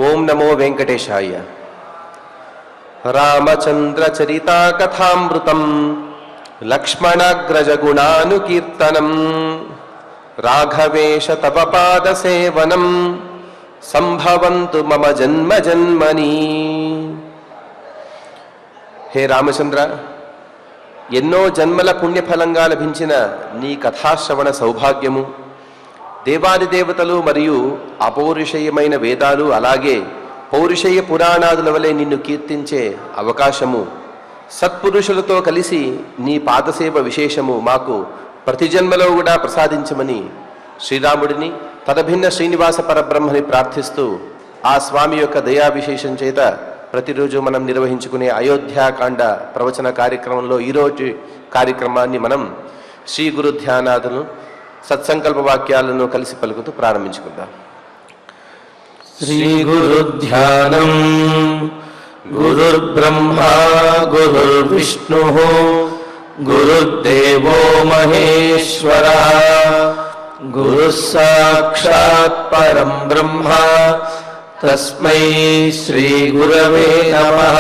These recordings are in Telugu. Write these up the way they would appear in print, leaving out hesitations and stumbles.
ఓం నమో వెంకటేశాయ. రామచంద్రచరితా కథామృతం లక్ష్మణాగ్రజ గుణానుకీర్తనం రాఘవేశ తవ పాద సేవనం సంభవంతు మమ జన్మ జన్మని. హే రామచంద్ర, ఎన్నో జన్మల పుణ్యఫలంగా లభించిన నీ కథాశ్రవణ సౌభాగ్యము, దేవాది దేవతలు మరియు అపౌరుషేయమైన వేదాలు, అలాగే పౌరుషేయ పురాణాదుల వలె నిన్ను కీర్తించే అవకాశము, సత్పురుషులతో కలిసి నీ పాదసేవ విశేషము మాకు ప్రతి జన్మలో కూడా ప్రసాదించమని శ్రీరాముడిని, తదభిన్న శ్రీనివాస పరబ్రహ్మని ప్రార్థిస్తూ ఆ స్వామి యొక్క దయా విశేషం చేత ప్రతిరోజు మనం నిర్వహించుకునే అయోధ్యాకాండ ప్రవచన కార్యక్రమంలో ఈరోజు కార్యక్రమాన్ని మనం శ్రీ గురు ధ్యానాదులను సత్సంకల్ప వాక్యాలను కలిసి పలుకుతూ ప్రారంభించుకుందాం. శ్రీ గురు ధ్యానం. గురుర్బ్రహ్మా గురుర్విష్ణు గురుర్దేవో మహేశ్వరః గురుః సాక్షాత్ పరం బ్రహ్మ తస్మై శ్రీ గురవే నమః.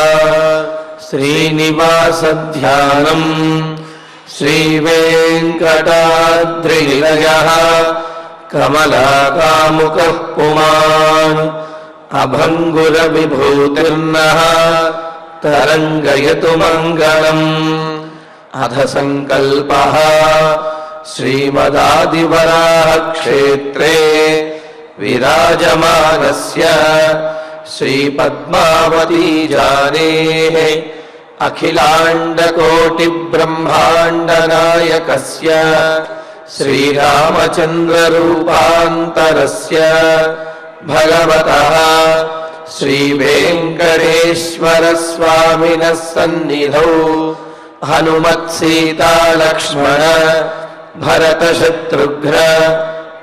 శ్రీనివాస ధ్యానం. శ్రీ వెంకటాద్రినిలయః కమలాకాముకః పుమాన్ అభంగుర విభూతిర్నః తరంగయతు మంగళం. అథ సంకల్పః. శ్రీమదాదివరాహ క్షేత్రే విరాజమానస్య శ్రీ పద్మావతీ జానేః అఖిలాండకోటి బ్రహ్మాండ నాయకస్య శ్రీరామచంద్ర రూపాంతరస్య భగవతః శ్రీ వెంకటేశ్వర స్వామినః సన్నిధౌ హనుమత్ సీతా లక్ష్మణ భరత శత్రుఘ్న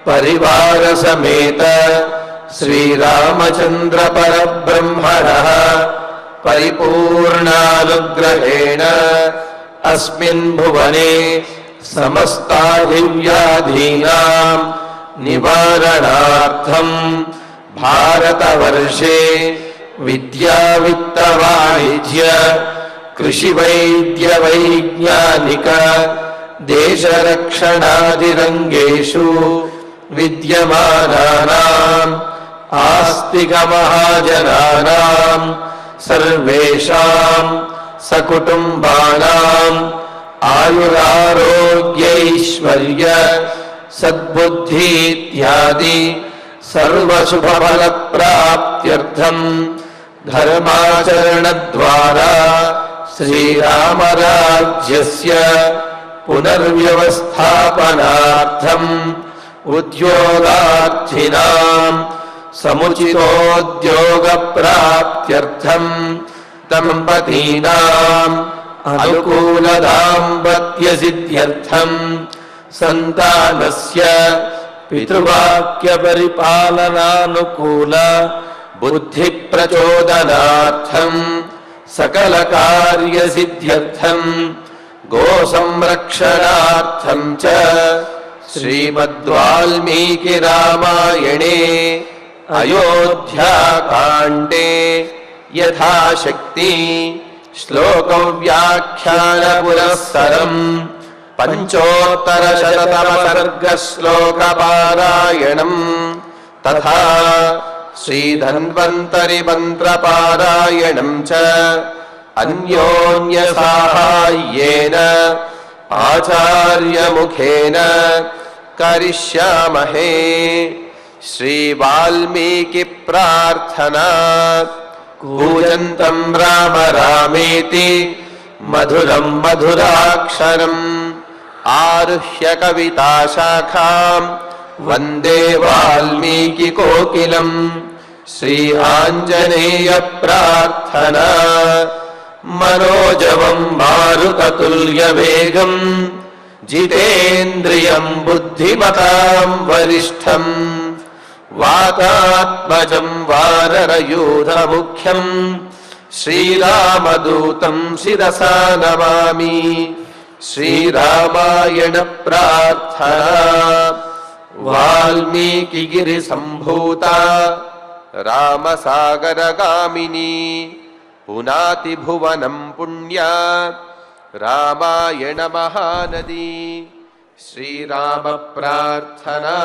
పరివార సమేత శ్రీరామచంద్ర పరబ్రహ్మణః పరిపూర్ణానుగ్రహేణ అస్మిన్ భువనే సమస్తాదివ్యాధీనాం నివారణార్థం భారతవర్షే విద్యా విత్త వాణిజ్య కృషి వైద్య వైజ్ఞానిక దేశరక్షణాదిరంగేషు విద్యమానానాం ఆస్తిక మహాజనానాం సర్వేషాం సకుటుంబానాం ఆయురారోగ్యైశ్వర్య సద్బుద్ధి ఇత్యాది సర్వశుభఫల ప్రాప్త్యర్థం ధర్మాచరణ ద్వారా శ్రీరామరాజ్యస్య పునర్వ్యవస్థాపనార్థం ఉద్యోగార్థినాం సముచితోద్యోగ ప్రాప్త్యర్థం దంపతీనాం అనుకూల దాంపత్య సిద్ధ్యర్థం సంతానస్య పితృవాక్య పరిపాలనానుకూల బుద్ధి ప్రచోదనార్థం సకల కార్య సిద్ధ్యర్థం గో సంరక్షణార్థం చ శ్రీమద్వాల్మీకి రామాయణే అయోధ్యాకాండే యథాశక్తి శ్లోక వ్యాఖ్యాన పురస్సరం పంచోత్తరశతతమ సర్గ శ్లోక పారాయణం తథా శ్రీధన్వంతరి మంత్ర పారాయణం చ అన్యోన్య సాహాయ్యేన ఆచార్య ముఖేన కరిష్యామహే. శ్రీ వాల్మీకి ప్రార్థనా. కూజంతం రామ రామేతి మధురం మధురాక్షరం ఆరుహ్య కవితాశాఖాం వందే వాల్మీకి కోకిలం. శ్రీ ఆంజనేయ ప్రార్థనా. మనోజవం మారుతతుల్య వేగం జితేంద్రియం బుద్ధిమతాం వరిష్టం వాతాత్మజం వానరయూధముఖ్యం శ్రీరామదూతం శిరసా నమామి. శ్రీరామాయణ ప్రార్థనా. వాల్మీకి గిరి సంభూత రామసాగరగామిని పునాతి భువనం పుణ్యా రామాయణ మహానది శ్రీరామ ప్రార్థనా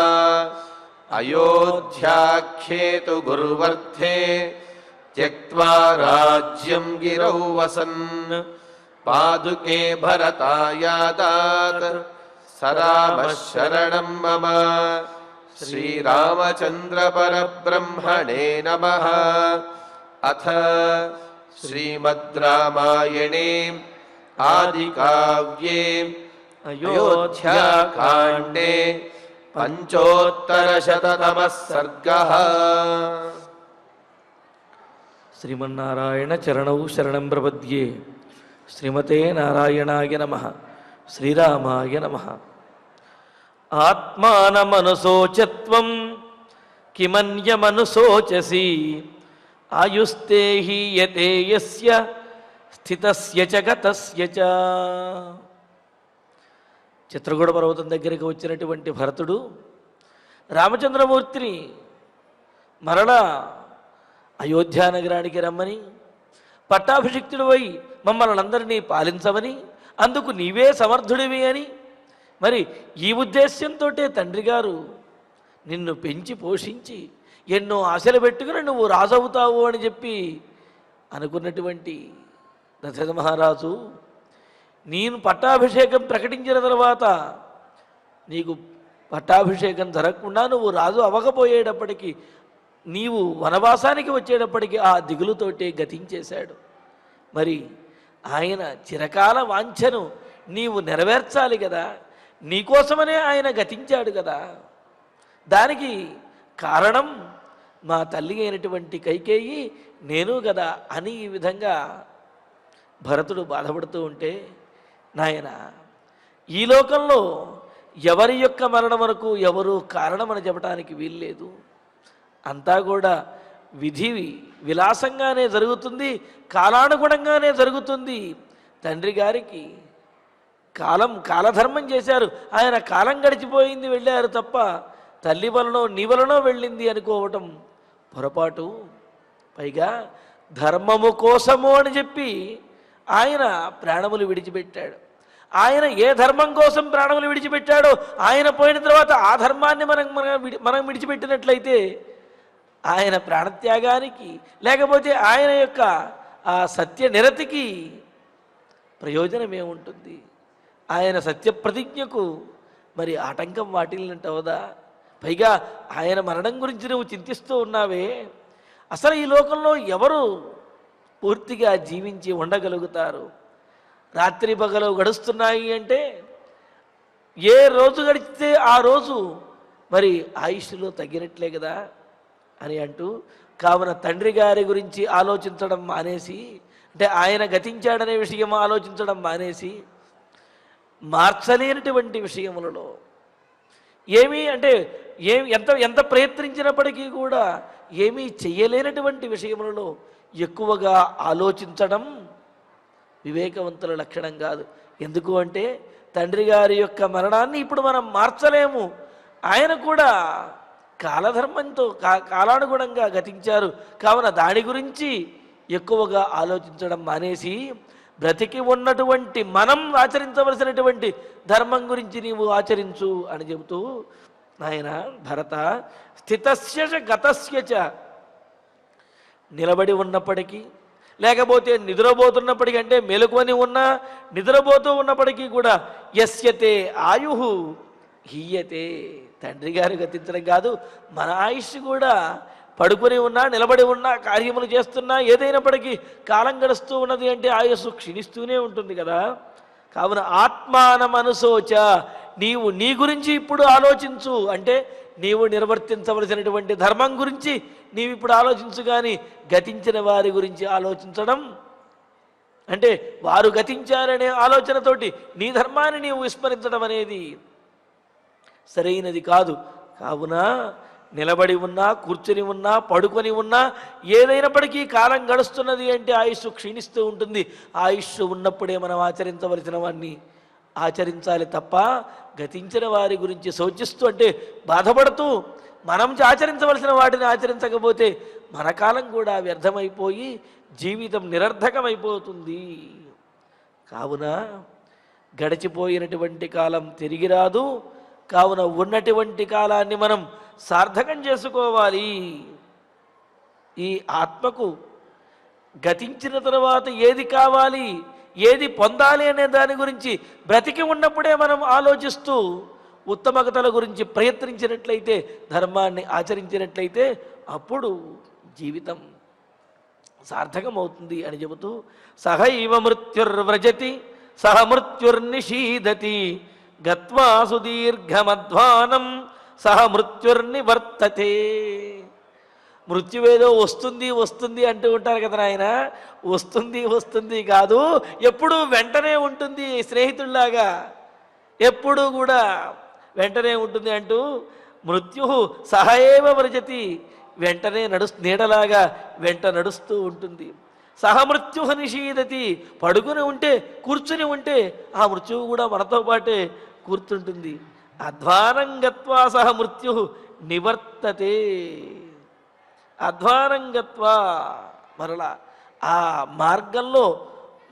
అయోధ్యాఖ్యేతు గురువర్ధే త్యక్త్వా రాజ్యం గిరౌ వసన్ పాదుకే భరతాయాదాత్ సరామ శరణం మమ శ్రీరామచంద్ర పరబ్రహ్మణే నమః. అథ శ్రీమద్ రామాయణే ఆదికావ్యే అయోధ్యాకాండే పంచోత్తరశతతమః సర్గః. శ్రీమన్నారాయణ చరణౌ శరణం ప్రపద్యే. శ్రీమతే నారాయణాయ నమః. శ్రీరామాయ నమః. ఆత్మానమనుశోచత్వం కిమన్యమనుశోచసి ఆయుస్తే హీయతే యస్య స్థితస్య చ గతస్య చ. చిత్రకూట పర్వతం దగ్గరికి వచ్చినటువంటి భరతుడు రామచంద్రమూర్తిని మరలా అయోధ్యా నగరానికి రమ్మని, పట్టాభిషిక్తుడివై మమ్మల్ని అందరినీ పాలించమని, అందుకు నీవే సమర్థుడివి అని, మరి ఈ ఉద్దేశ్యంతో తండ్రి గారు నిన్ను పెంచి పోషించి ఎన్నో ఆశలు పెట్టుకుని నువ్వు రాజవుతావు అని చెప్పి అనుకున్నటువంటి దశరథ మహారాజు నేను పట్టాభిషేకం ప్రకటించిన తర్వాత నీకు పట్టాభిషేకం జరగకుండా నువ్వు రాజు అవ్వకపోయేటప్పటికీ నీవు వనవాసానికి వచ్చేటప్పటికి ఆ దిగులుతోటే గతించేశాడు. మరి ఆయన చిరకాల వాంఛను నీవు నెరవేర్చాలి కదా, నీకోసమనే ఆయన గతించాడు కదా. దానికి కారణం మా తల్లి అయినటువంటి కైకేయి నేను కదా అని ఈ విధంగా భరతుడు బాధపడుతూ ఉంటే, నాయన ఈ లోకంలో ఎవరి యొక్క మరణం వరకు ఎవరు కారణమని చెప్పడానికి వీల్లేదు. అంతా కూడా విధి విలాసంగానే జరుగుతుంది, కాలానుగుణంగానే జరుగుతుంది. తండ్రి గారికి కాలధర్మం చేశారు, ఆయన కాలం గడిచిపోయింది వెళ్ళారు తప్ప తల్లి వలనో నీ వలనో వెళ్ళింది అనుకోవటం పొరపాటు. పైగా ధర్మము కోసము అని చెప్పి ఆయన ప్రాణములు విడిచిపెట్టాడు. ఆయన ఏ ధర్మం కోసం ప్రాణములు విడిచిపెట్టాడో ఆయన పోయిన తర్వాత ఆ ధర్మాన్ని మనం విడిచిపెట్టినట్లయితే ఆయన ప్రాణత్యాగానికి లేకపోతే ఆయన యొక్క ఆ సత్య నిరతికి ప్రయోజనం ఏముంటుంది? ఆయన సత్యప్రతిజ్ఞకు మరి ఆటంకం వాటిల్లంటవదా? పైగా ఆయన మరణం గురించి నువ్వు చింతిస్తూ ఉన్నావే, అసలు ఈ లోకంలో ఎవరు పూర్తిగా జీవించి ఉండగలుగుతారు? రాత్రి పగలు గడుస్తున్నాయి అంటే ఏ రోజు గడిచితే ఆ రోజు మరి ఆయుష్లో తగ్గినట్లే కదా అని అంటూ, కావున తండ్రి గారి గురించి ఆలోచించడం మానేసి, అంటే ఆయన గతించాడనే విషయం ఆలోచించడం మానేసి మార్చలేనటువంటి విషయములలో ఏమీ అంటే ఎంత ప్రయత్నించినప్పటికీ కూడా ఏమీ చెయ్యలేనటువంటి విషయములలో ఎక్కువగా ఆలోచించడం వివేకవంతుల లక్షణం కాదు. ఎందుకు అంటే తండ్రి గారి యొక్క మరణాన్ని ఇప్పుడు మనం మార్చలేము. ఆయన కూడా కాలధర్మంతో కాలానుగుణంగా గతించారు. కావున దాని గురించి ఎక్కువగా ఆలోచించడం మానేసి బ్రతికి ఉన్నటువంటి మనం ఆచరించవలసినటువంటి ధర్మం గురించి నీవు ఆచరించు అని చెబుతూ, నాయన భరత స్థితస్య గతస్య చ, నిలబడి ఉన్నప్పటికీ లేకపోతే నిద్రపోతున్నప్పటికీ, అంటే మెలకువని ఉన్నా నిద్రపోతూ ఉన్నప్పటికీ కూడా యస్యతే ఆయుః హీయతే, తండ్రి గారు గతించడం కాదు మన ఆయుష్ కూడా పడుకుని ఉన్నా నిలబడి ఉన్నా కార్యములు చేస్తున్నా ఏదైనప్పటికీ కాలం గడుస్తూ ఉన్నది అంటే ఆయుస్సు క్షీణిస్తూనే ఉంటుంది కదా. కావున ఆత్మానమనుశోచ, నీవు నీ గురించి ఇప్పుడు ఆలోచించు, అంటే నీవు నిర్వర్తించవలసినటువంటి ధర్మం గురించి నీవు ఇప్పుడు ఆలోచించు, కానీ గతించిన వారి గురించి ఆలోచించడం అంటే వారు గతించారనే ఆలోచనతోటి నీ ధర్మాన్ని నీవు విస్మరించడం అనేది సరైనది కాదు. కావున నిలబడి ఉన్నా కూర్చొని ఉన్నా పడుకొని ఉన్నా ఏదైనప్పటికీ కాలం గడుస్తున్నది అంటే ఆయుష్ క్షీణిస్తూ ఉంటుంది. ఆయుష్ ఉన్నప్పుడే మనం ఆచరించవలసిన వాడిని ఆచరించాలి తప్ప గతించిన వారి గురించి శోచిస్తూ అంటే బాధపడుతూ మనం ఆచరించవలసిన వాటిని ఆచరించకపోతే మన కాలం కూడా వ్యర్థమైపోయి జీవితం నిరర్ధకమైపోతుంది. కావున గడిచిపోయినటువంటి కాలం తిరిగి రాదు. కావున ఉన్నటువంటి కాలాన్ని మనం సార్థకం చేసుకోవాలి. ఈ ఆత్మకు గతించిన తర్వాత ఏది కావాలి, ఏది పొందాలి అనే దాని గురించి బ్రతికి ఉన్నప్పుడే మనం ఆలోచిస్తూ ఉత్తమగతల గురించి ప్రయత్నించినట్లయితే, ధర్మాన్ని ఆచరించినట్లయితే అప్పుడు జీవితం సార్థకమవుతుంది అని చెబుతూ, సహైవ మృత్యుర్వ్రజతి సహ మృత్యుర్నిషీదతి గత్వా సుదీర్ఘమధ్వానం సహ మృత్యుర్నివర్తతే. మృత్యువేదో వస్తుంది వస్తుంది అంటూ ఉంటారు కదా నాయన. వస్తుంది వస్తుంది కాదు, ఎప్పుడూ వెంటనే ఉంటుంది. స్నేహితుల్లాగా ఎప్పుడూ కూడా వెంటనే ఉంటుంది అంటూ, మృత్యు సహయేవ వ్రజతి, వెంటనే నీడలాగా వెంట నడుస్తూ ఉంటుంది. సహమృత్యు నిషీదతి, పడుకుని ఉంటే కూర్చుని ఉంటే ఆ మృత్యువు కూడా మనతో పాటే కూర్చుంటుంది. అధ్వానం గత్వా సహ మృత్యు నివర్తతే. అధ్వానం గత్వా, మరలా ఆ మార్గంలో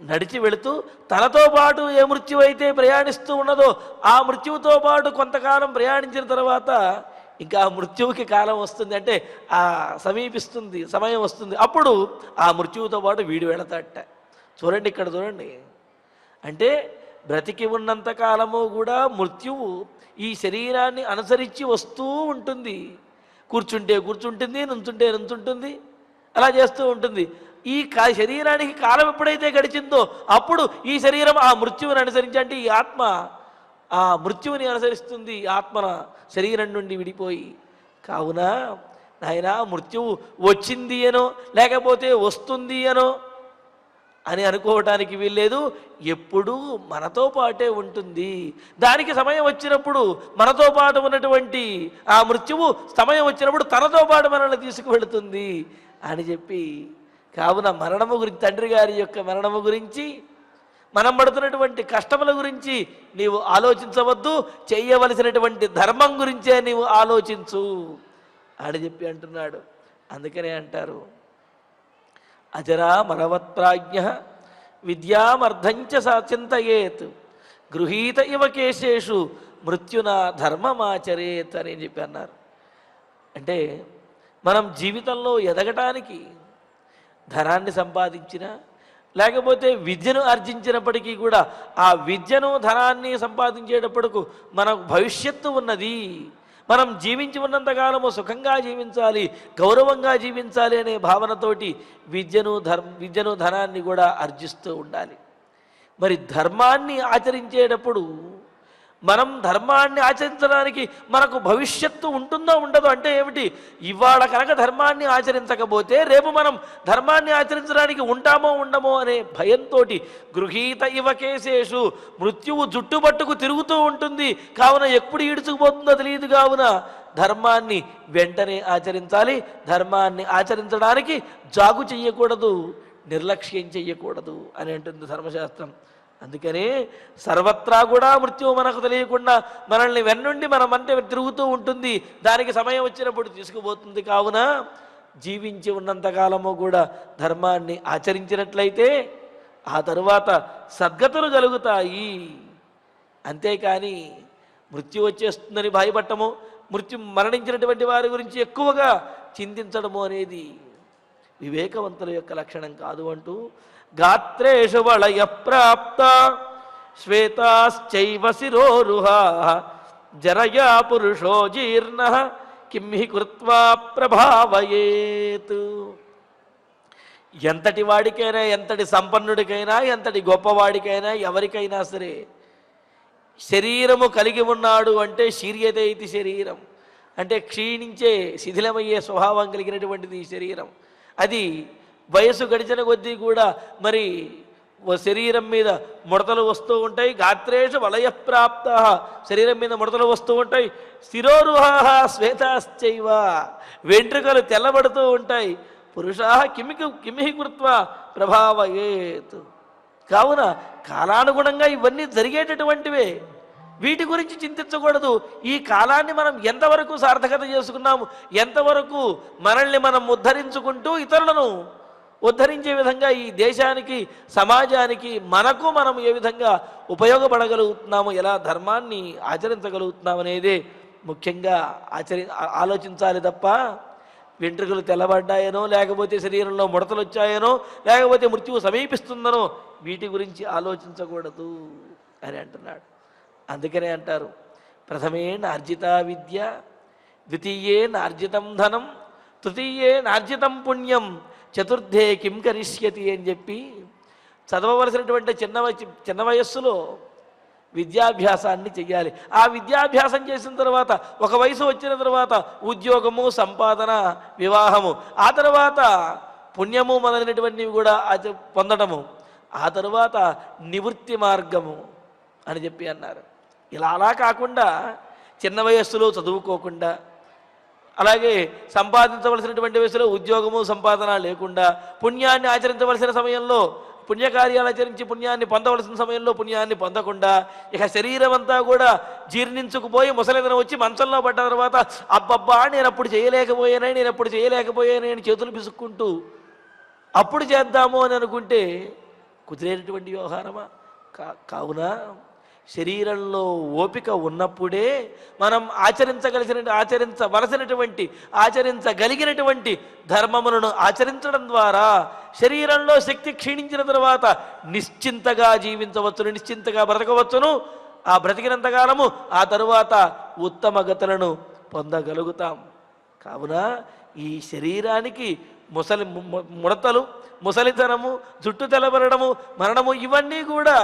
నడిచి వెళుతూ తనతో పాటు ఏ మృత్యువు అయితే ప్రయాణిస్తూ ఉన్నదో ఆ మృత్యువుతో పాటు కొంతకాలం ప్రయాణించిన తర్వాత ఇంకా ఆ మృత్యువుకి కాలం వస్తుంది, అంటే ఆ సమీపిస్తుంది, సమయం వస్తుంది. అప్పుడు ఆ మృత్యువుతో పాటు వీడు వెళతాడట. చూడండి, ఇక్కడ చూడండి. అంటే బ్రతికి ఉన్నంత కాలము కూడా మృత్యువు ఈ శరీరాన్ని అనుసరించి వస్తూ ఉంటుంది. కూర్చుంటే కూర్చుంటుంది, నుంచుంటే నుంచుంటుంది, అలా చేస్తూ ఉంటుంది. ఈ శరీరానికి కాలం ఎప్పుడైతే గడిచిందో అప్పుడు ఈ శరీరం ఆ మృత్యువుని అనుసరించి, అంటే ఈ ఆత్మ ఆ మృత్యువుని అనుసరిస్తుంది, ఆత్మన శరీరం నుండి విడిపోయి. కావున నాయన, మృత్యువు వచ్చింది అనో లేకపోతే వస్తుంది అనో అని అనుకోవటానికి వీల్లేదు. ఎప్పుడూ మనతో పాటే ఉంటుంది. దానికి సమయం వచ్చినప్పుడు మనతో పాటు ఉన్నటువంటి ఆ మృత్యువు సమయం వచ్చినప్పుడు తనతో పాటు మనల్ని తీసుకువెళుతుంది అని చెప్పి, కావున మరణము గురించి, తండ్రి గారి యొక్క మరణము గురించి, మనం పడుతున్నటువంటి కష్టముల గురించి నీవు ఆలోచించవద్దు, చేయవలసినటువంటి ధర్మం గురించే నీవు ఆలోచించు అని చెప్పి అంటున్నాడు. అందుకనే అంటారు, అజరా మరవత్ప్రాజ్ఞ విద్యామర్ధంచ చింతయేత్ గృహీత ఇవ కేశేషు మృత్యునా ధర్మమాచరేత్ అని చెప్పి అన్నారు. అంటే మనం జీవితంలో ఎదగటానికి ధనాన్ని సంపాదించిన, లేకపోతే విద్యను ఆర్జించినప్పటికీ కూడా ఆ విద్యను ధనాన్ని సంపాదించేటప్పటికు మనకు భవిష్యత్తు ఉన్నది. మనం జీవించి ఉన్నంతకాలము సుఖంగా జీవించాలి, గౌరవంగా జీవించాలి అనే భావనతోటి విద్యను ధనాన్ని కూడా ఆర్జిస్తూ ఉండాలి. మరి ధర్మాన్ని ఆచరించేటప్పుడు మనం ధర్మాన్ని ఆచరించడానికి మనకు భవిష్యత్తు ఉంటుందో ఉండదో, అంటే ఏమిటి, ఇవాళ కనుక ధర్మాన్ని ఆచరించకపోతే రేపు మనం ధర్మాన్ని ఆచరించడానికి ఉంటామో ఉండమో అనే భయంతో గృహీత ఇవ కేశేషు, మృత్యువు జుట్టుబట్టుకు తిరుగుతూ ఉంటుంది. కావున ఎప్పుడు ఈడ్చుకుపోతుందో తెలియదు. కావున ధర్మాన్ని వెంటనే ఆచరించాలి. ధర్మాన్ని ఆచరించడానికి జాగు చెయ్యకూడదు, నిర్లక్ష్యం చెయ్యకూడదు అని అంటుంది ధర్మశాస్త్రం. అందుకనే సర్వత్రా కూడా మృత్యువు మనకు తెలియకుండా మనల్ని వెన్నుండి మనమంటే తిరుగుతూ ఉంటుంది. దానికి సమయం వచ్చినప్పుడు తీసుకుపోతుంది. కావున జీవించి ఉన్నంతకాలము కూడా ధర్మాన్ని ఆచరించినట్లయితే ఆ తరువాత సద్గతులు కలుగుతాయి. అంతేకాని మృత్యు వచ్చేస్తుందని భయపడటము, మరణించినటువంటి వారి గురించి ఎక్కువగా చింతించడము అనేది వివేకవంతుల యొక్క లక్షణం కాదు అంటూ, గాత్రేషు వళయ ప్రాప్త శ్వేతాశ్చైవ శిరోరుహా జరయా పురుషో జీర్ణ కింహి కృత్వా ప్రభావయేత్. ఎంతటి వాడికైనా, ఎంతటి సంపన్నుడికైనా, ఎంతటి గొప్పవాడికైనా, ఎవరికైనా సరే శరీరము కలిగి ఉన్నాడు అంటే శీర్యతే ఇది శరీరం, అంటే క్షీణించే శిథిలమయ్యే స్వభావం కలిగినటువంటిది ఈ శరీరం. అది వయసు గడిచిన కొద్దీ కూడా మరి శరీరం మీద ముడతలు వస్తూ ఉంటాయి. గాత్రేషు వలయప్రాప్త, శరీరం మీద ముడతలు వస్తూ ఉంటాయి. శిరోరుహా శ్వేతాశ్చైవ, వెంట్రుకలు తెల్లబడుతూ ఉంటాయి. పురుషా కిమిహి కృత్వా ప్రభావయేత్. కావున కాలానుగుణంగా ఇవన్నీ జరిగేటటువంటివే. వీటి గురించి చింతించకూడదు. ఈ కాలాన్ని మనం ఎంతవరకు సార్థకత చేసుకున్నాము, ఎంతవరకు మనల్ని మనం ఉద్ధరించుకుంటూ ఇతరులను ఉద్ధరించే విధంగా ఈ దేశానికి, సమాజానికి, మనకు మనం ఏ విధంగా ఉపయోగపడగలుగుతున్నాము, ఎలా ధర్మాన్ని ఆచరించగలుగుతున్నాం అనేదే ముఖ్యంగా ఆలోచించాలి తప్ప వెంట్రుకలు తెల్లబడ్డాయనో, లేకపోతే శరీరంలో ముడతలు వచ్చాయనో, లేకపోతే మృత్యువు సమీపిస్తుందనో వీటి గురించి ఆలోచించకూడదు అని అంటున్నాడు. అందుకనే అంటారు, ప్రథమే నార్జిత విద్య, ద్వితీయే నార్జితం ధనం, తృతీయే నార్జితం పుణ్యం, చతుర్థే కిం కరిష్యతి అని చెప్పి చదవవలసినటువంటి చిన్న వయస్సులో విద్యాభ్యాసాన్ని చెయ్యాలి. ఆ విద్యాభ్యాసం చేసిన తర్వాత ఒక వయసు వచ్చిన తర్వాత ఉద్యోగము, సంపాదన, వివాహము, ఆ తర్వాత పుణ్యము మొదలైనటువంటివి కూడా పొందడము, ఆ తరువాత నివృత్తి మార్గము అని చెప్పి అన్నారు. ఇలా అలా కాకుండా చిన్న వయస్సులో చదువుకోకుండా, అలాగే సంపాదించవలసినటువంటి వయసులో ఉద్యోగము, సంపాదన లేకుండా, పుణ్యాన్ని ఆచరించవలసిన సమయంలో పుణ్యకార్యాలు ఆచరించి పుణ్యాన్ని పొందవలసిన సమయంలో పుణ్యాన్ని పొందకుండా, ఇక శరీరం అంతా కూడా జీర్ణించుకుపోయి ముసలిదనం వచ్చి మంచంలో పడ్డ తర్వాత అబ్బబ్బా నేను అప్పుడు చేయలేకపోయానే అని చేతులు పిసుక్కుంటూ అప్పుడు చేద్దాము అని అనుకుంటే కుదిరేటటువంటి వ్యవహారమా? కావున శరీరంలో ఓపిక ఉన్నప్పుడే మనం ఆచరించగలిగినటువంటి ధర్మములను ఆచరించడం ద్వారా శరీరంలో శక్తి క్షీణించిన తర్వాత నిశ్చింతగా జీవించవచ్చును, నిశ్చింతగా బ్రతకవచ్చును. ఆ బ్రతికినంతకాలము ఆ తరువాత ఉత్తమ గతులను పొందగలుగుతాం. కావున ఈ శరీరానికి ముడతలు, ముసలితనము, జుట్టు తెల్లబడము, మరణము ఇవన్నీ కూడా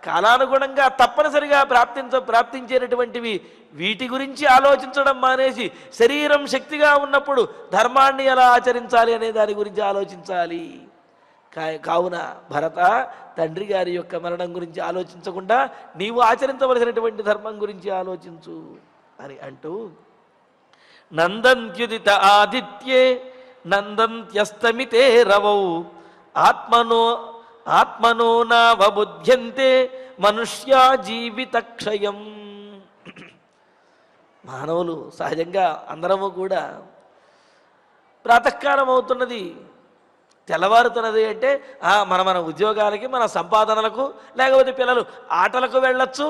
కాలానుగుణంగా తప్పనిసరిగా ప్రాప్తించేటటువంటివి. వీటి గురించి ఆలోచించడం మానేసి శరీరం శక్తిగా ఉన్నప్పుడు ధర్మాన్ని ఎలా ఆచరించాలి అనే దాని గురించి ఆలోచించాలి. కావున భరత, తండ్రి గారి యొక్క మరణం గురించి ఆలోచించకుండా నీవు ఆచరించవలసినటువంటి ధర్మం గురించి ఆలోచించు అని అంటూ, నందంత్యుదిత ఆదిత్యే నందంత్యస్తమితే రవౌ ఆత్మనో నావబుధ్యంతే మనుష్యా జీవిత క్షయం. మానవులు సహజంగా అందరము కూడా ప్రాతకాలం అవుతున్నది, తెల్లవారుతున్నది అంటే మన ఉద్యోగాలకి, మన సంపాదనలకు, లేకపోతే పిల్లలు ఆటలకు వెళ్ళొచ్చు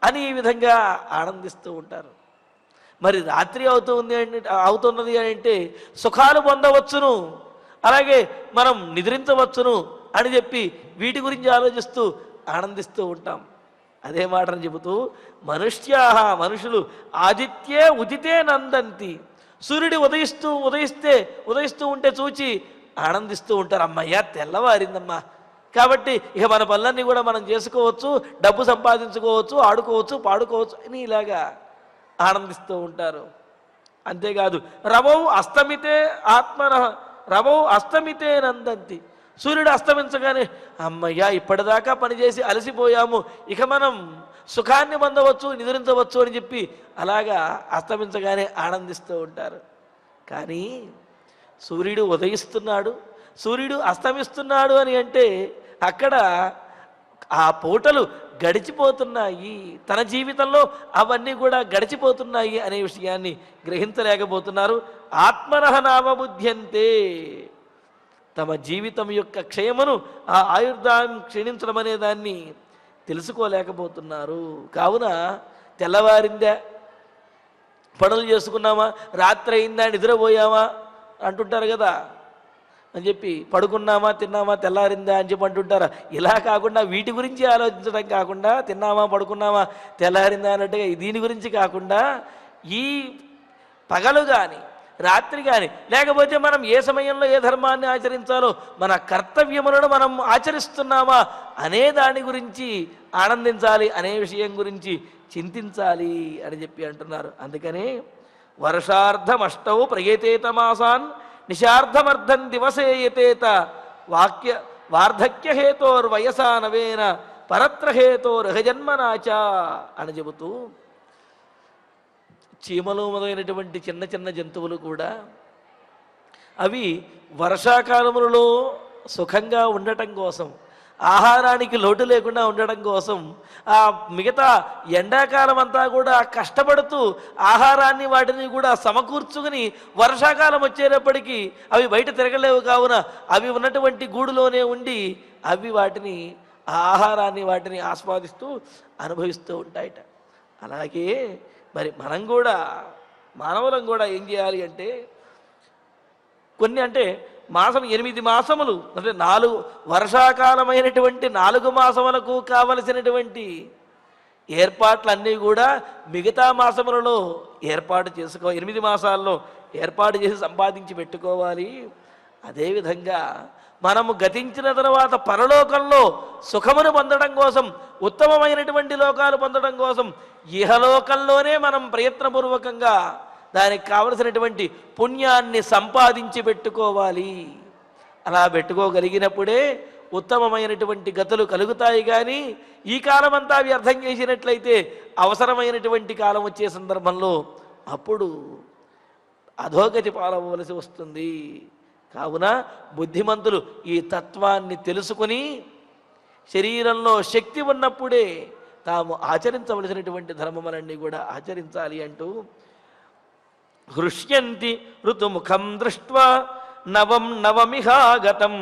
అని ఈ విధంగా ఆనందిస్తూ ఉంటారు. మరి రాత్రి అవుతున్నది అంటే సుఖాలు పొందవచ్చును, అలాగే మనం నిద్రించవచ్చును అని చెప్పి వీటి గురించి ఆలోచిస్తూ ఆనందిస్తూ ఉంటాం. అదే మాటను చెబుతూ, మనుషులు ఆదిత్యే ఉదితే నందంతి, సూర్యుడు ఉదయిస్తూ ఉంటే చూచి ఆనందిస్తూ ఉంటారు. అమ్మయ్య తెల్లవారిందమ్మా, కాబట్టి ఇక మన పనులన్నీ కూడా మనం చేసుకోవచ్చు, డబ్బు సంపాదించుకోవచ్చు, ఆడుకోవచ్చు, పాడుకోవచ్చు అని ఇలాగా ఆనందిస్తూ ఉంటారు. అంతేకాదు రవౌ అస్తమితే నందంతి, సూర్యుడు అస్తమించగానే అమ్మయ్య ఇప్పటిదాకా పనిచేసి అలసిపోయాము, ఇక మనం సుఖాన్ని పొందవచ్చు, నిద్రించవచ్చు అని చెప్పి అలాగా అస్తమించగానే ఆనందిస్తూ ఉంటారు. కానీ సూర్యుడు ఉదయిస్తున్నాడు, సూర్యుడు అస్తమిస్తున్నాడు అని అంటే అక్కడ ఆ పూటలు గడిచిపోతున్నాయి, తన జీవితంలో అవన్నీ కూడా గడిచిపోతున్నాయి అనే విషయాన్ని గ్రహించలేకపోతున్నారు. ఆత్మనః నావబుధ్యంతే, తమ జీవితం యొక్క క్షయమును, ఆ ఆయుర్దాయం క్షీణించడం అనే దాన్ని తెలుసుకోలేకపోతున్నారు. కావున తెల్లవారిందా, పనులు చేసుకున్నామా, రాత్రి అయిందా, నిద్రపోయామా అంటుంటారు కదా అని చెప్పి, పడుకున్నామా, తిన్నామా, తెల్లారిందా అని చెప్పి అంటుంటారా. ఇలా కాకుండా వీటి గురించి ఆలోచించడం కాకుండా, తిన్నామా, పడుకున్నామా, తెల్లారిందా అన్నట్టుగా దీని గురించి కాకుండా ఈ పగలు కానీ రాత్రి కానీ, లేకపోతే మనం ఏ సమయంలో ఏ ధర్మాన్ని ఆచరించాలో మన కర్తవ్యములను మనం ఆచరిస్తున్నామా అనే దాని గురించి ఆనందించాలి, అనే విషయం గురించి చింతించాలి అని చెప్పి అంటున్నారు. అందుకనే వర్షార్ధమష్టౌ ప్రయేతేత మాసాన్ నిశార్ధమర్ధం దివసేయతేత వార్ధక్యహేతోర్వయసా నవేన పరత్రహేతోర్హజన్మనాచ అని చెబుతూ, చీమలు మొదలైనటువంటి చిన్న చిన్న జంతువులు కూడా అవి వర్షాకాలములలో సుఖంగా ఉండటం కోసం, ఆహారానికి లోటు లేకుండా ఉండడం కోసం ఆ మిగతా ఎండాకాలం అంతా కూడా కష్టపడుతూ ఆహారాన్ని వాటిని కూడా సమకూర్చుకుని వర్షాకాలం వచ్చేటప్పటికీ అవి బయట తిరగలేవు కావున అవి ఉన్నటువంటి గూడులోనే ఉండి అవి వాటిని ఆ ఆహారాన్ని వాటిని ఆస్వాదిస్తూ అనుభవిస్తూ ఉంటాయట. అలాగే మరి మనం కూడా మానవులం కూడా ఏం చేయాలి అంటే కొన్ని అంటే మాసం 8 మాసములు అంటే 4 వర్షాకాలమైనటువంటి 4 మాసములకు కావలసినటువంటి ఏర్పాట్లన్నీ కూడా మిగతా మాసములలో ఏర్పాటు చేసుకో 8 మాసాల్లో ఏర్పాటు చేసి సంపాదించి పెట్టుకోవాలి. అదేవిధంగా మనము గతించిన తర్వాత పరలోకంలో సుఖమును పొందడం కోసం ఉత్తమమైనటువంటి లోకాలు పొందడం కోసం ఇహలోకంలోనే మనం ప్రయత్నపూర్వకంగా దానికి కావలసినటువంటి పుణ్యాన్ని సంపాదించి పెట్టుకోవాలి. అలా పెట్టుకోగలిగినప్పుడే ఉత్తమమైనటువంటి గతులు కలుగుతాయి. కానీ ఈ కాలం అంతా వ్యర్థం చేసినట్లయితే అవసరమైనటువంటి కాలం వచ్చే సందర్భంలో అప్పుడు అధోగతి పాలవలసి వస్తుంది. కావున బుద్ధిమంతులు ఈ తత్వాన్ని తెలుసుకుని శరీరంలో శక్తి ఉన్నప్పుడే తాము ఆచరించవలసినటువంటి ధర్మములన్నీ కూడా ఆచరించాలి అంటూ హృష్యంతి ఋతుముఖం దృష్ట్వా నవం నవమిహాగతం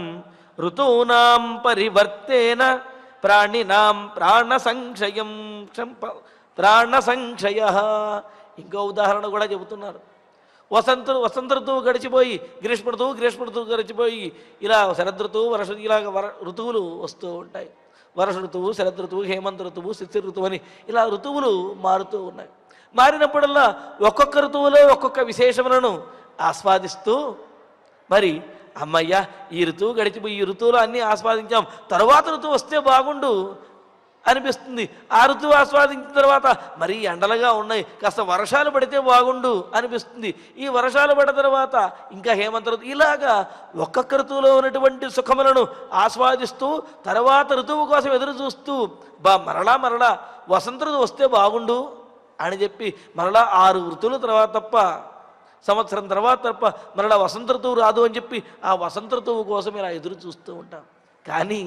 ఋతూనాం పరివర్తేన ప్రాణినాం ప్రాణసంక్షయ. ఇంకో ఉదాహరణ కూడా చెబుతున్నారు. వసంత ఋతువు గడిచిపోయి గ్రీష్మ ఋతువు గడిచిపోయి ఇలా శరదృతువు ఋతువులు వస్తూ ఉంటాయి. వర్ష ఋతువు, శరదృతువు, హేమంత ఋతువు, శిశిర ఋతువు అని ఇలా ఋతువులు మారుతూ ఉన్నాయి. మారినప్పుడల్లా ఒక్కొక్క ఋతువులో ఒక్కొక్క విశేషములను ఆస్వాదిస్తూ మరి అమ్మయ్య ఈ ఋతువు గడిచిపోయి ఈ ఋతువులో అన్నీ ఆస్వాదించాం, తరువాత ఋతువు వస్తే బాగుండు అనిపిస్తుంది. ఆ ఋతువు ఆస్వాదించిన తర్వాత మరీ ఎండలుగా ఉన్నాయి, కాస్త వర్షాలు పడితే బాగుండు అనిపిస్తుంది. ఈ వర్షాలు పడిన తర్వాత ఇంకా హేమంత ఋతువు, ఇలాగా ఒక్కొక్క ఋతువులో ఉన్నటువంటి సుఖములను ఆస్వాదిస్తూ తర్వాత ఋతువు కోసం ఎదురు చూస్తూ మరలా వసంత ఋతువు వస్తే బాగుండు అని చెప్పి మరలా 6 ఋతువుల తర్వాత తప్ప సంవత్సరం తర్వాత తప్ప మరలా వసంత ఋతువు రాదు అని చెప్పి ఆ వసంత ఋతువు కోసం ఇలా ఎదురు చూస్తూ ఉంటాం. కానీ